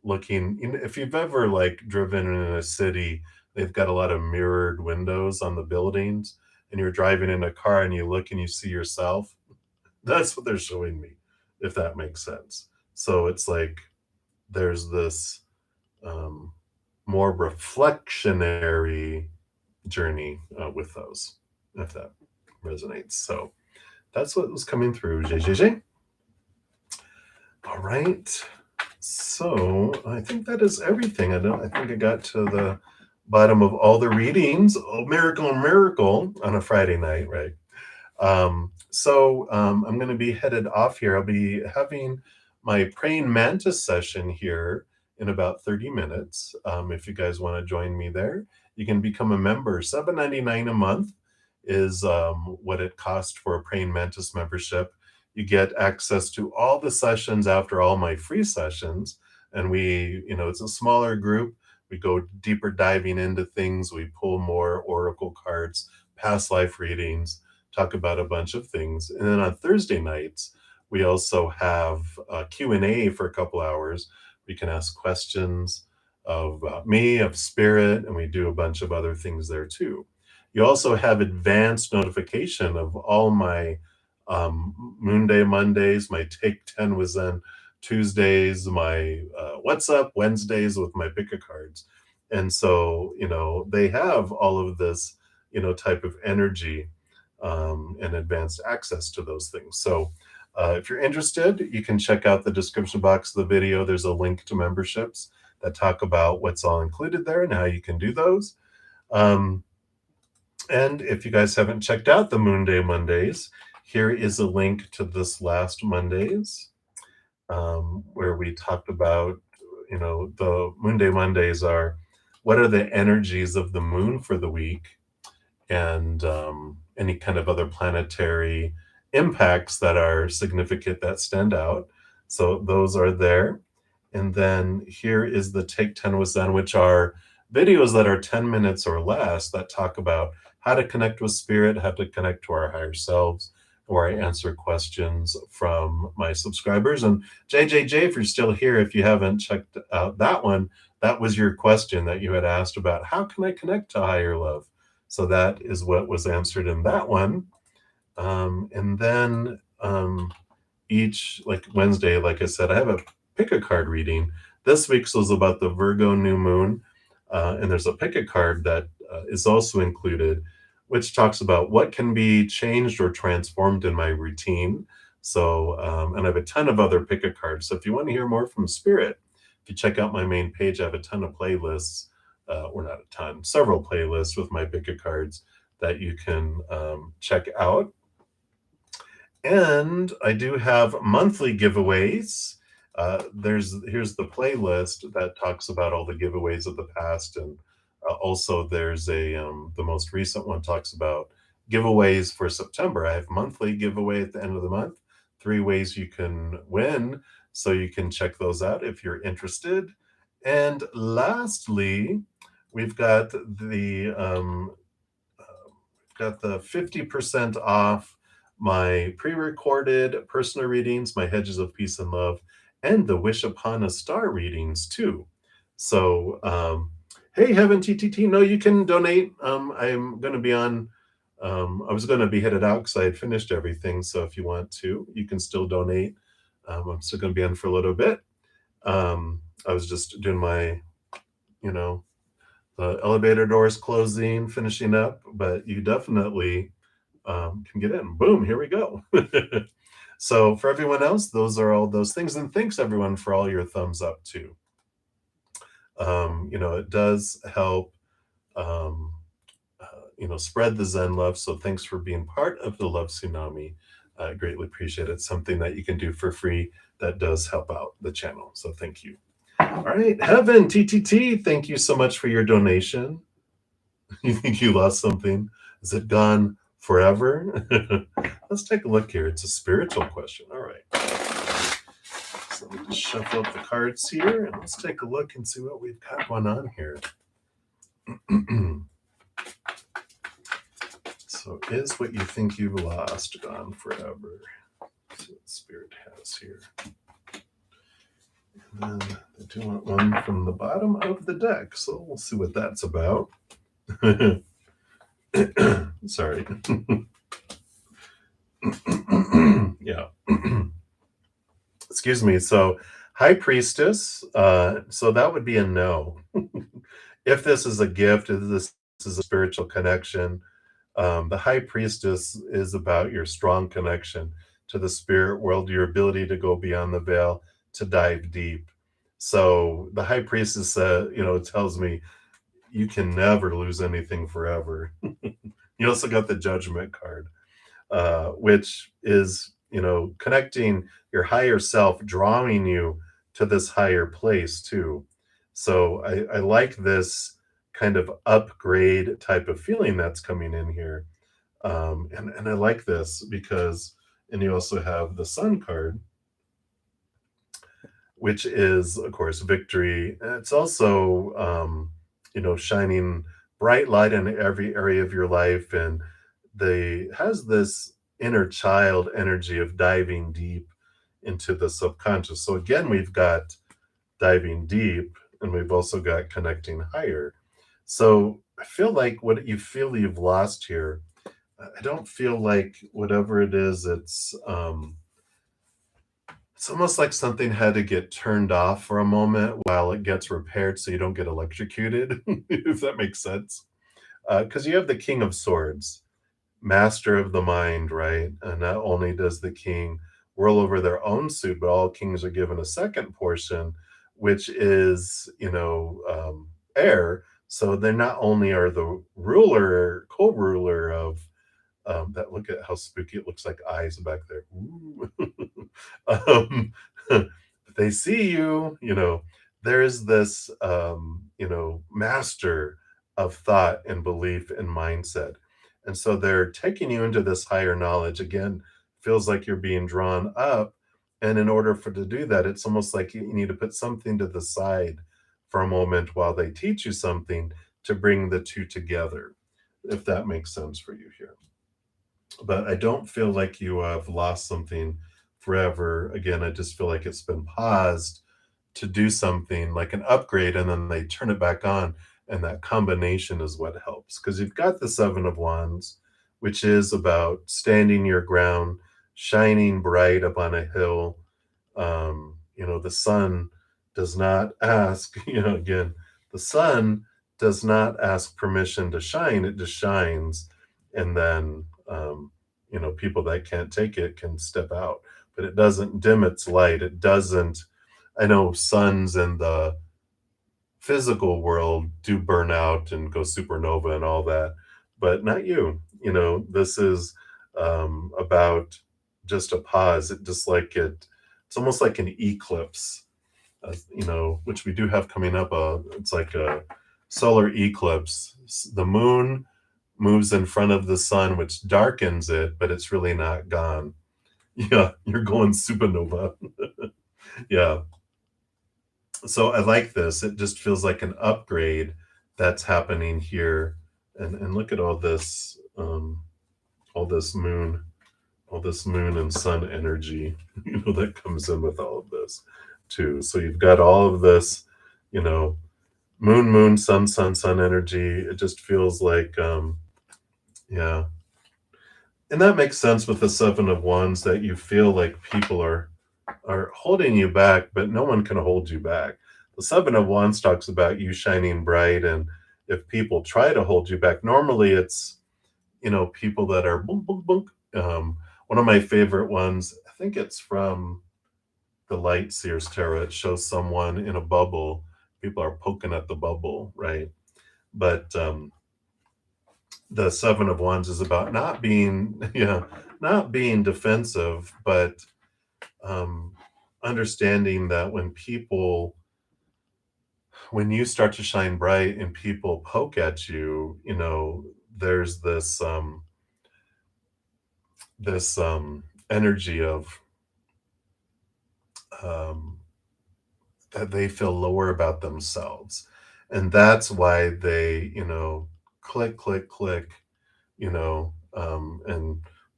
Speaker 1: looking, if you've ever like driven in a city, they've got a lot of mirrored windows on the buildings, and you're driving in a car and you look and you see yourself. That's what they're showing me, if that makes sense. So it's like there's this um, more reflectionary journey with those, if that resonates. So that's what was coming through, JJJ. All right. So I think that is everything. I think I got to the bottom of all the readings. Oh, miracle, miracle on a Friday night, right? I'm going to be headed off here. I'll be having my praying mantis session here in about 30 minutes. If you guys want to join me there, you can become a member. $7.99 a month is what it costs for a praying mantis membership. You get access to all the sessions after all my free sessions. And it's a smaller group. We go deeper diving into things. We pull more oracle cards, past life readings, talk about a bunch of things. And then on Thursday nights, we also have a Q&A for a couple hours. We can ask questions of me, of spirit, and we do a bunch of other things there too. You also have advanced notification of all my Moon Day Mondays, my Take 10 with Zen Tuesdays, my What's Up Wednesdays with my pick a cards. And so, they have all of this, type of energy and advanced access to those things. So if you're interested, you can check out the description box of the video. There's a link to memberships that talk about what's all included there and how you can do those. And if you guys haven't checked out the Moon Day Mondays, here is a link to this last Monday's, where we talked about, the Moon Day Mondays are what are the energies of the moon for the week, and any kind of other planetary impacts that are significant that stand out. So those are there. And then here is the Take 10 with Zen, which are videos that are 10 minutes or less that talk about how to connect with spirit, how to connect to our higher selves, where I answer questions from my subscribers. And JJJ, if you're still here, if you haven't checked out that one, that was your question that you had asked about how can I connect to higher love? So that is what was answered in that one. And then each, like Wednesday, like I said, I have a pick a card reading. This week's was about the Virgo new moon. And there's a pick a card that is also included, which talks about what can be changed or transformed in my routine. So, and I have a ton of other pick a cards. So if you want to hear more from Spirit, if you check out my main page, I have a ton of playlists, or not a ton, several playlists with my pick a cards that you can check out. And I do have monthly giveaways. Here's the playlist that talks about all the giveaways of the past, and also there's the most recent one talks about giveaways for September. I have monthly giveaway at the end of the month, 3 ways you can win, so you can check those out if you're interested. And lastly, we've got the 50% off my pre-recorded personal readings, my Hedges of Peace and Love, and the Wish Upon a Star readings too. So, hey, Heaven TTT, no, you can donate. I'm going to be on. I was going to be headed out because I had finished everything. So if you want to, you can still donate. I'm still going to be on for a little bit. I was just doing my, the elevator doors closing, finishing up, but you definitely can get in. Boom, here we go. So for everyone else, those are all those things. And thanks everyone for all your thumbs up too. It does help, spread the Zen love. So thanks for being part of the Love Tsunami. I greatly appreciate it. It's something that you can do for free that does help out the channel. So thank you. All right, Heaven TTT, thank you so much for your donation. You think you lost something? Is it gone forever? Let's take a look here. It's a spiritual question. All right. So let me just shuffle up the cards here and let's take a look and see what we've got going on here. So is what you think you've lost gone forever? Let's see what Spirit has here. And then they do want one from the bottom of the deck. So we'll see what that's about. Sorry. Yeah. Excuse me. So High Priestess. So that would be a no. If this is a gift, if this is a spiritual connection, the High Priestess is about your strong connection to the spirit world, your ability to go beyond the veil, to dive deep. So the High Priestess, tells me you can never lose anything forever. You also got the Judgment card, which is, connecting your higher self, drawing you to this higher place too. So I like this kind of upgrade type of feeling that's coming in here. And I like this because, and you also have the Sun card, which is, of course, victory. And it's also, shining bright light in every area of your life, and they has this inner child energy of diving deep into the subconscious. So again, we've got diving deep, and we've also got connecting higher. So I feel like what you feel you've lost here. I don't feel like whatever it is, it's almost like something had to get turned off for a moment while it gets repaired so you don't get electrocuted, if that makes sense. Because you have the King of Swords, master of the mind, right? And not only does the king whirl over their own suit, but all kings are given a second portion, which is, air. So they not only are the ruler, co-ruler of that, look at how spooky it looks, like eyes back there. Ooh. um, they see you, there is this, master of thought and belief and mindset. And so they're taking you into this higher knowledge. Again, feels like you're being drawn up. And in order for to do that, it's almost like you need to put something to the side for a moment while they teach you something to bring the two together, if that makes sense for you here. But I don't feel like you have lost something forever. Again, I just feel like it's been paused to do something like an upgrade, and then they turn it back on, and that combination is what helps. Because you've got the Seven of Wands, which is about standing your ground, shining bright up on a hill. The sun does not ask, again, the sun does not ask permission to shine, it just shines. And then, people that can't take it can step out, but it doesn't dim its light. It doesn't, I know suns in the physical world do burn out and go supernova and all that, but not you. This is about just a pause. It just like it's almost like an eclipse, which we do have coming up. It's like a solar eclipse. The moon moves in front of the sun, which darkens it, but it's really not gone. Yeah, you're going supernova. Yeah. So I like this. It just feels like an upgrade that's happening here. And look at all this moon, all this moon and sun energy, that comes in with all of this too. So you've got all of this, you know, moon, moon, sun, sun, sun energy. It just feels like, yeah. And that makes sense with the Seven of Wands, that you feel like people are holding you back, but no one can hold you back. The Seven of Wands talks about you shining bright, and if people try to hold you back, normally it's, people that are boom, boom, boom. One of my favorite ones, I think it's from the Light Seers Tarot. It shows someone in a bubble. People are poking at the bubble, right? But the Seven of Wands is about not being, yeah, not being defensive, but um, understanding that when you start to shine bright and people poke at you, there's this energy of um, that they feel lower about themselves, and that's why they, click, click, click, and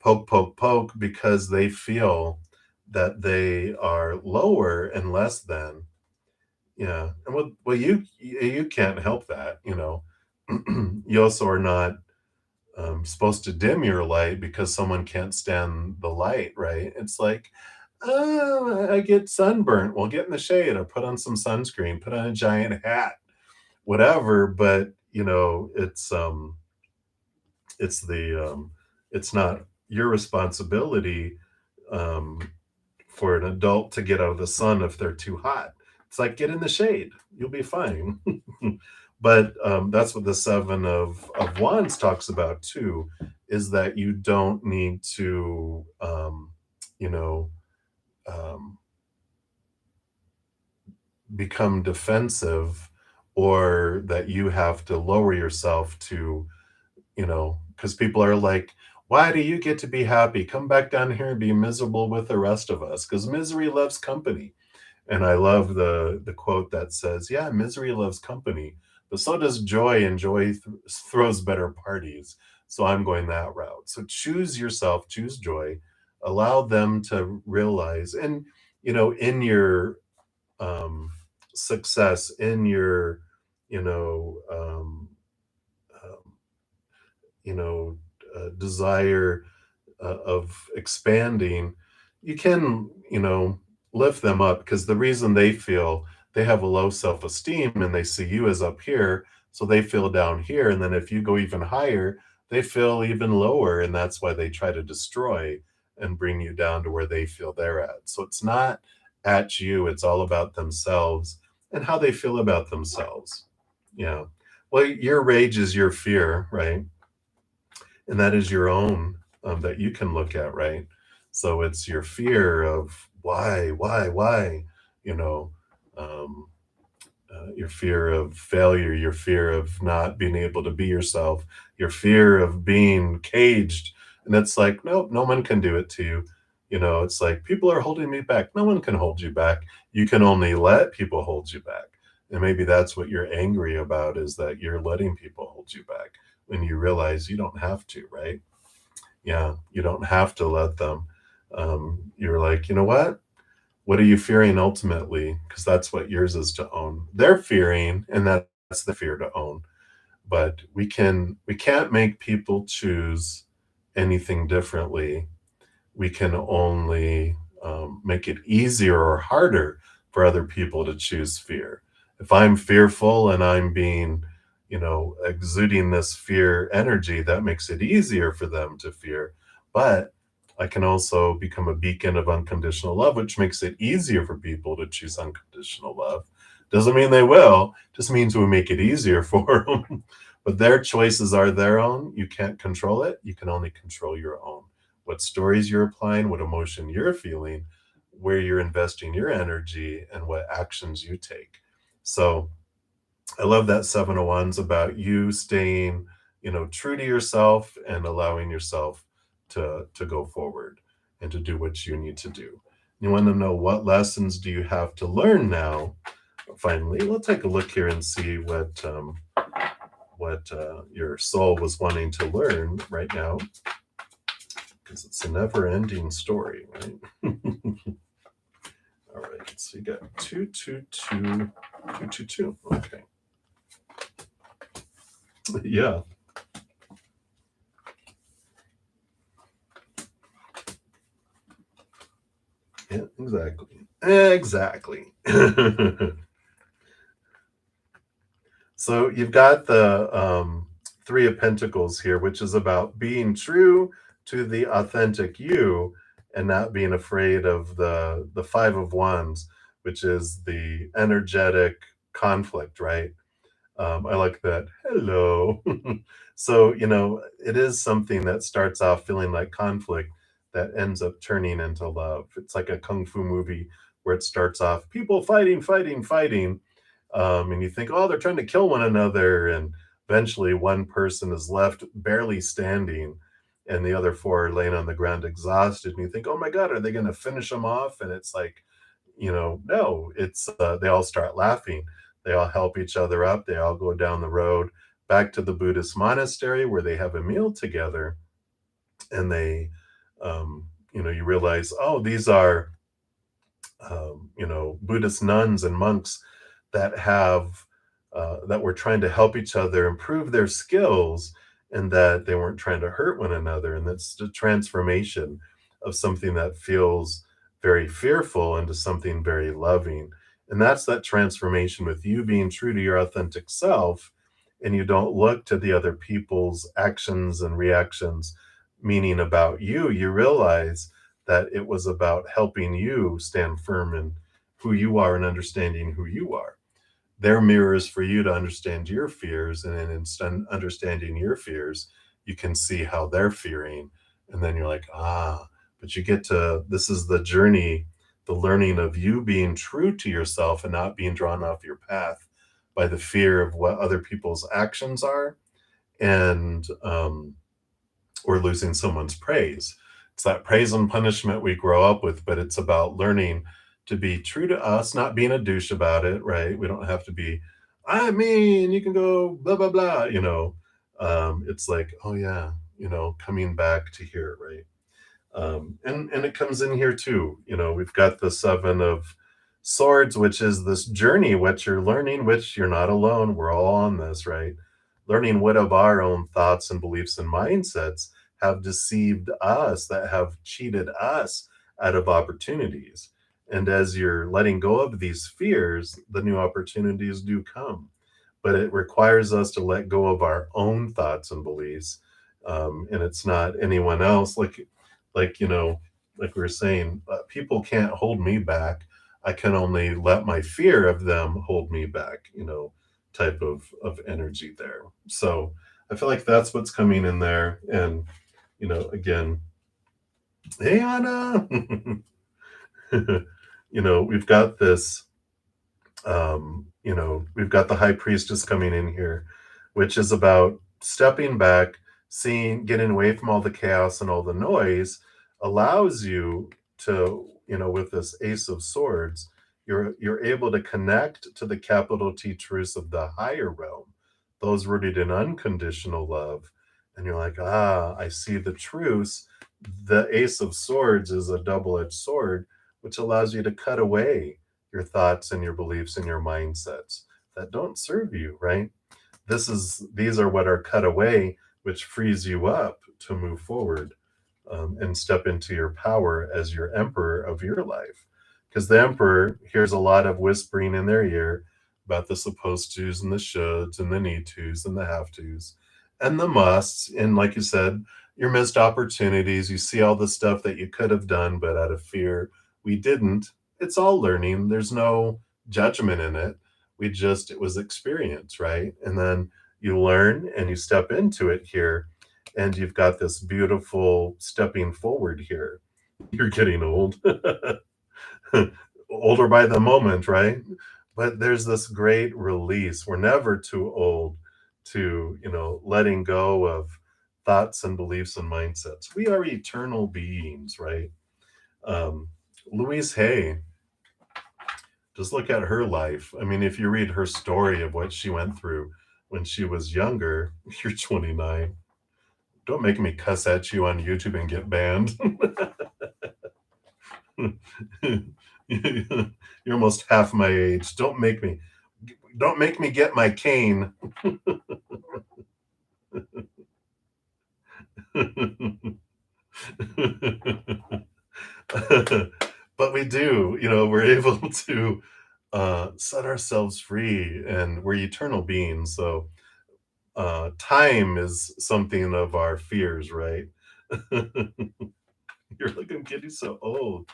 Speaker 1: poke, poke, poke, because they feel that they are lower and less than. Yeah, and well, you can't help that, You also are not supposed to dim your light because someone can't stand the light, right? It's like, oh, I get sunburnt. Well, get in the shade or put on some sunscreen, put on a giant hat, whatever. But it's it's not your responsibility um, for an adult to get out of the sun if they're too hot. It's like, get in the shade, you'll be fine. But that's what the Seven of Wands talks about too, is that you don't need to, you know, um, become defensive, or that you have to lower yourself to, because people are like, why do you get to be happy? Come back down here and be miserable with the rest of us, because misery loves company. And I love the quote that says, "Yeah, misery loves company, but so does joy, and joy throws better parties." So I'm going that route. So choose yourself, choose joy, allow them to realize, and in your um, success, in your you know um, you know desire of expanding, you can, lift them up, because the reason they feel they have a low self esteem and they see you as up here, so they feel down here. And then if you go even higher, they feel even lower. And that's why they try to destroy and bring you down to where they feel they're at. So it's not at you, it's all about themselves and how they feel about themselves. Yeah. Well, your rage is your fear, right? And that is your own, that you can look at, right? So it's your fear of why, you know, um, your fear of failure, your fear of not being able to be yourself, your fear of being caged. And it's like, no, no one can do it to you. It's like, people are holding me back. No one can hold you back. You can only let people hold you back. And maybe that's what you're angry about, is that you're letting people hold you back when you realize you don't have to, right? Yeah, you don't have to let them. You're like, you know what are you fearing ultimately? Because that's what yours is to own. They're fearing, and that's the fear to own. But we can't make people choose anything differently. We can only make it easier or harder for other people to choose fear. If I'm fearful and I'm being, exuding this fear energy, that makes it easier for them to fear. But I can also become a beacon of unconditional love, which makes it easier for people to choose unconditional love. Doesn't mean they will, just means we make it easier for them. But their choices are their own. You can't control it. You can only control your own. What stories you're applying, what emotion you're feeling, where you're investing your energy, and what actions you take. So I love that Seven of Wands about you staying, true to yourself and allowing yourself to go forward and to do what you need to do. You want to know, what lessons do you have to learn now? Finally, we'll take a look here and see what your soul was wanting to learn right now, because it's a never-ending story, right? All right, so you got 222, 222. Okay. Yeah. Yeah, exactly. Exactly. So you've got the Three of Pentacles here, which is about being true to the authentic you and not being afraid of the Five of Wands, which is the energetic conflict, right? I like that. Hello. So, it is something that starts off feeling like conflict that ends up turning into love. It's like a kung fu movie where it starts off people fighting, fighting, fighting. And you think, oh, they're trying to kill one another. And eventually one person is left barely standing and the other four are laying on the ground exhausted. And you think, oh my God, are they going to finish them off? And it's like, no, it's they all start laughing. They all help each other up. They all go down the road back to the Buddhist monastery where they have a meal together. And they, you realize, oh, these are, Buddhist nuns and monks that that were trying to help each other improve their skills, and that they weren't trying to hurt one another. And that's the transformation of something that feels very fearful into something very loving. And that's that transformation with you being true to your authentic self, and you don't look to the other people's actions and reactions meaning about you. You realize that it was about helping you stand firm in who you are and understanding who you are. they're mirrors for you to understand your fears, and then understanding your fears, you can see how they're fearing, and then you're like, ah, but you get to, this is the journey, the learning of you being true to yourself and not being drawn off your path by the fear of what other people's actions are, and or losing someone's praise. It's that praise and punishment we grow up with, but it's about learning to be true to us, not being a douche about it, right? We don't have to be, I mean, you can go blah, blah, blah, you know. It's like, oh yeah, you know, coming back to here, right? And it comes in here too. You know, we've got the Seven of Swords, which is this journey, what you're learning, which you're not alone. We're all on this, right? Learning what of our own thoughts and beliefs and mindsets have deceived us, that have cheated us out of opportunities. And as you're letting go of these fears, the new opportunities do come. But it requires us to let go of our own thoughts and beliefs. And it's not anyone else. Like, you know, like we were saying, people can't hold me back. I can only let my fear of them hold me back, you know, type of energy there. So I feel like that's what's coming in there. And, you know, again, hey Anna, you know, we've got this, you know, we've got the high priestess coming in here, which is about stepping back, seeing, getting away from all the chaos and all the noise, allows you to, you know, with this Ace of Swords, you're able to connect to the capital T truths of the higher realm, those rooted in unconditional love. And you're like, ah, I see the truths. The Ace of Swords is a double-edged sword, which allows you to cut away your thoughts and your beliefs and your mindsets that don't serve you, right? These are what are cut away, which frees you up to move forward, and step into your power as your emperor of your life. Because the emperor hears a lot of whispering in their ear about the supposed tos and the shoulds and the need tos and the have tos and the musts. And like you said, your missed opportunities. You see all the stuff that you could have done, but out of fear, we didn't. It's all learning. There's no judgment in it. It was experience, right? And then you learn and you step into it here, and you've got this beautiful stepping forward here. You're getting old. Older by the moment, right? But there's this great release. We're never too old to, you know, letting go of thoughts and beliefs and mindsets. We are eternal beings, right? Louise Hay, just look at her life. I mean, if you read her story of what she went through when she was younger, you're 29. Don't make me cuss at you on YouTube and get banned. You're almost half my age. Don't make me get my cane. But we do, you know, we're able to set ourselves free, and we're eternal beings. So time is something of our fears, right? You're like, I'm getting so old.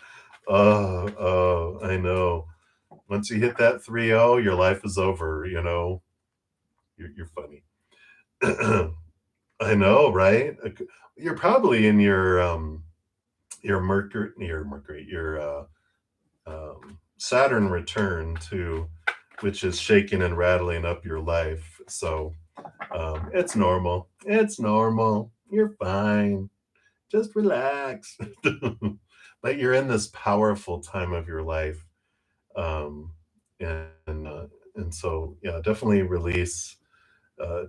Speaker 1: Oh, I know. Once you hit that 3-0, your life is over, you know. You're funny. I know, right? You're probably in your Saturn return to, which is shaking and rattling up your life. So it's normal. It's normal. You're fine. Just relax. But you're in this powerful time of your life. Um, and so, yeah, definitely release.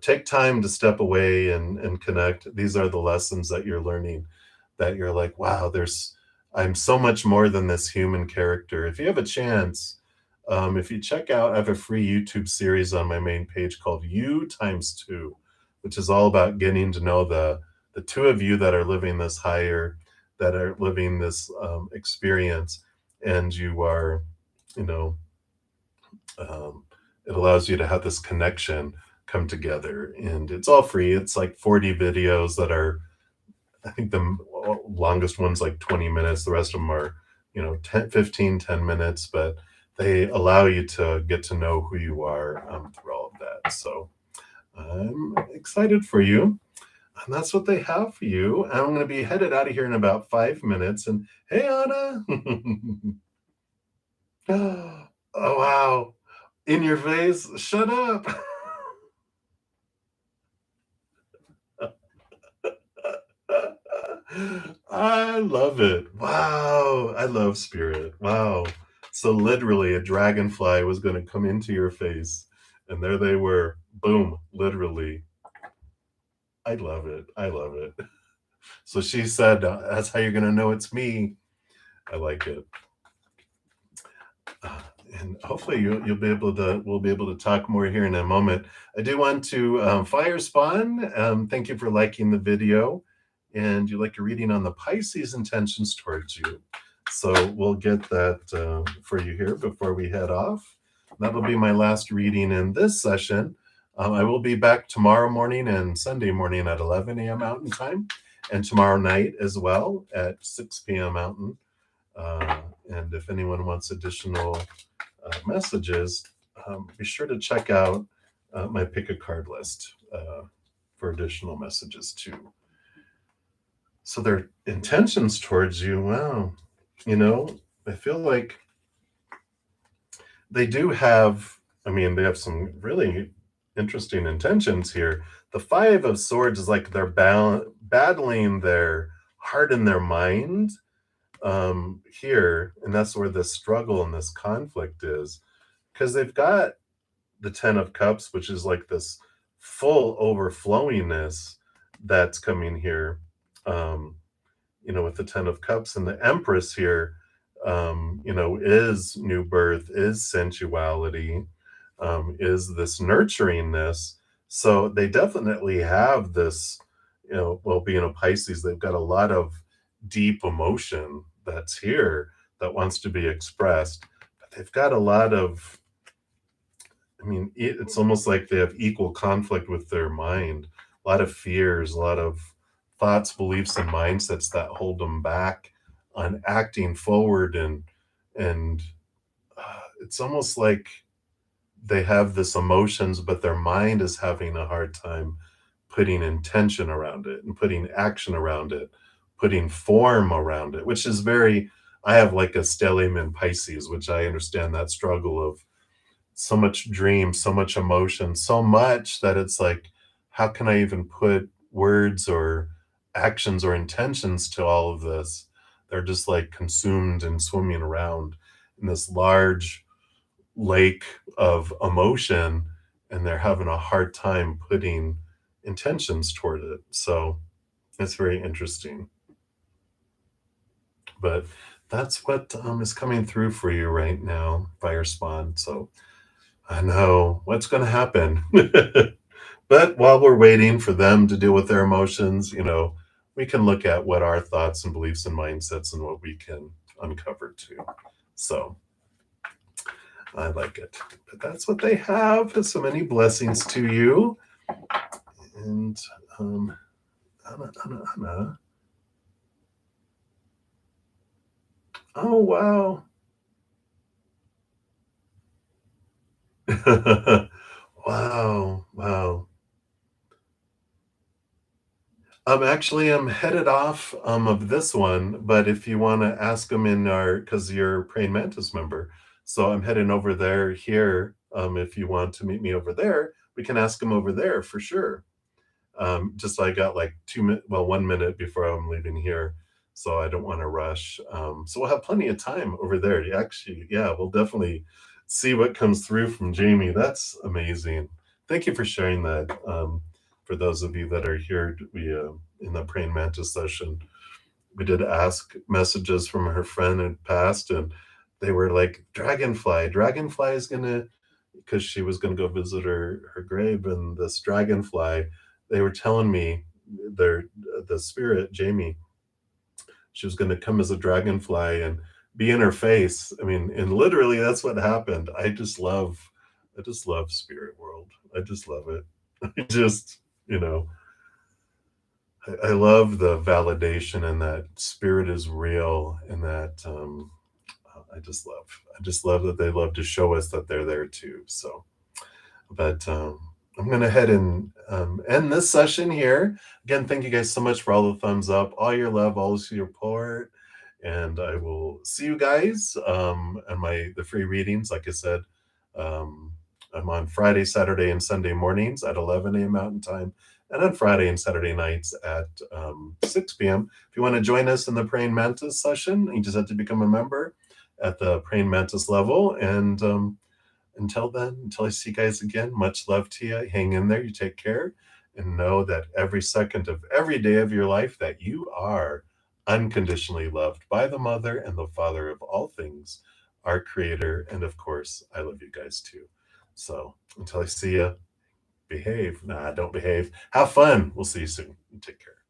Speaker 1: Take time to step away and connect. These are the lessons that you're learning, that you're like, wow, I'm so much more than this human character. If you have a chance, if you check out, I have a free YouTube series on my main page called You Times Two, which is all about getting to know the two of you that are living this higher, that are living this experience, and you are, you know, it allows you to have this connection come together, and it's all free. It's like 40 videos that are, I think the longest one's like 20 minutes. The rest of them are, you know, 10, 15, 10 minutes, but they allow you to get to know who you are through all of that. So I'm excited for you. And that's what they have for you. And I'm going to be headed out of here in about 5 minutes. And hey, Anna. Oh, wow. In your face. Shut up. I love it. Wow. I love spirit. Wow. So literally a dragonfly was going to come into your face and there they were. Boom, literally. I love it. I love it. So she said, that's how you're going to know it's me. I like it. Uh, and hopefully you'll be able to we'll be able to talk more here in a moment. I do want to fire spawn. Thank you for liking the video, and you like a reading on the Pisces intentions towards you. So we'll get that for you here before we head off. That'll be my last reading in this session. I will be back tomorrow morning and Sunday morning at 11 a.m. Mountain Time, and tomorrow night as well at 6 p.m. Mountain. And if anyone wants additional messages, be sure to check out my pick a card list for additional messages too. So their intentions towards you, wow, I feel like they do have, they have some really interesting intentions here. The Five of Swords is like they're battling their heart and their mind here, and that's where this struggle and this conflict is, because they've got the Ten of Cups, which is like this full overflowingness that's coming here, with the Ten of Cups, and the Empress here, is new birth, is sensuality, is this nurturingness. So they definitely have this, well, being a Pisces, they've got a lot of deep emotion that's here that wants to be expressed, but they've got a lot of, it's almost like they have equal conflict with their mind, a lot of fears, a lot of thoughts, beliefs, and mindsets that hold them back on acting forward, and it's almost like they have this emotions, but their mind is having a hard time putting intention around it and putting action around it, putting form around it, which is very, I have like a stellium in Pisces, which I understand that struggle of so much dream, so much emotion, so much that it's like, how can I even put words or actions or intentions to all of this? They're just like consumed and swimming around in this large lake of emotion, and they're having a hard time putting intentions toward it. So it's very interesting. But that's what is coming through for you right now, Fire Spawn. So I know what's going to happen. But while we're waiting for them to deal with their emotions, we can look at what our thoughts and beliefs and mindsets and what we can uncover too. So I like it. But that's what they have. So many blessings to you. And Anna. Oh, wow. Wow. Wow. I'm headed off of this one, but if you want to ask them in our, because you're a praying mantis member, so I'm heading over there here. If you want to meet me over there, we can ask them over there for sure. Just I got like 2 minutes, well, 1 minute before I'm leaving here, so I don't want to rush. So we'll have plenty of time over there. Actually, yeah, we'll definitely see what comes through from Jamie. That's amazing. Thank you for sharing that. For those of you that are here, we in the praying mantis session, we did ask messages from her friend had passed, and they were like, Dragonfly is gonna, because she was gonna go visit her grave, and this dragonfly, they were telling me their the spirit, Jamie, she was gonna come as a dragonfly and be in her face. And literally that's what happened. I just love spirit world. I just love it. I just, you know, I love the validation and that spirit is real, and that I just love that they love to show us that they're there too. So, but I'm going to head and end this session here. Again, thank you guys so much for all the thumbs up, all your love, all the support. And I will see you guys on the free readings. Like I said, um, I'm on Friday, Saturday, and Sunday mornings at 11 a.m. Mountain Time, and on Friday and Saturday nights at 6 p.m. If you want to join us in the Praying Mantis session, you just have to become a member at the Praying Mantis level. And until then, until I see you guys again, much love to you. Hang in there. You take care. And know that every second of every day of your life that you are unconditionally loved by the Mother and the Father of all things, our Creator. And of course, I love you guys too. So until I see you, behave. Nah, don't behave. Have fun. We'll see you soon. Take care.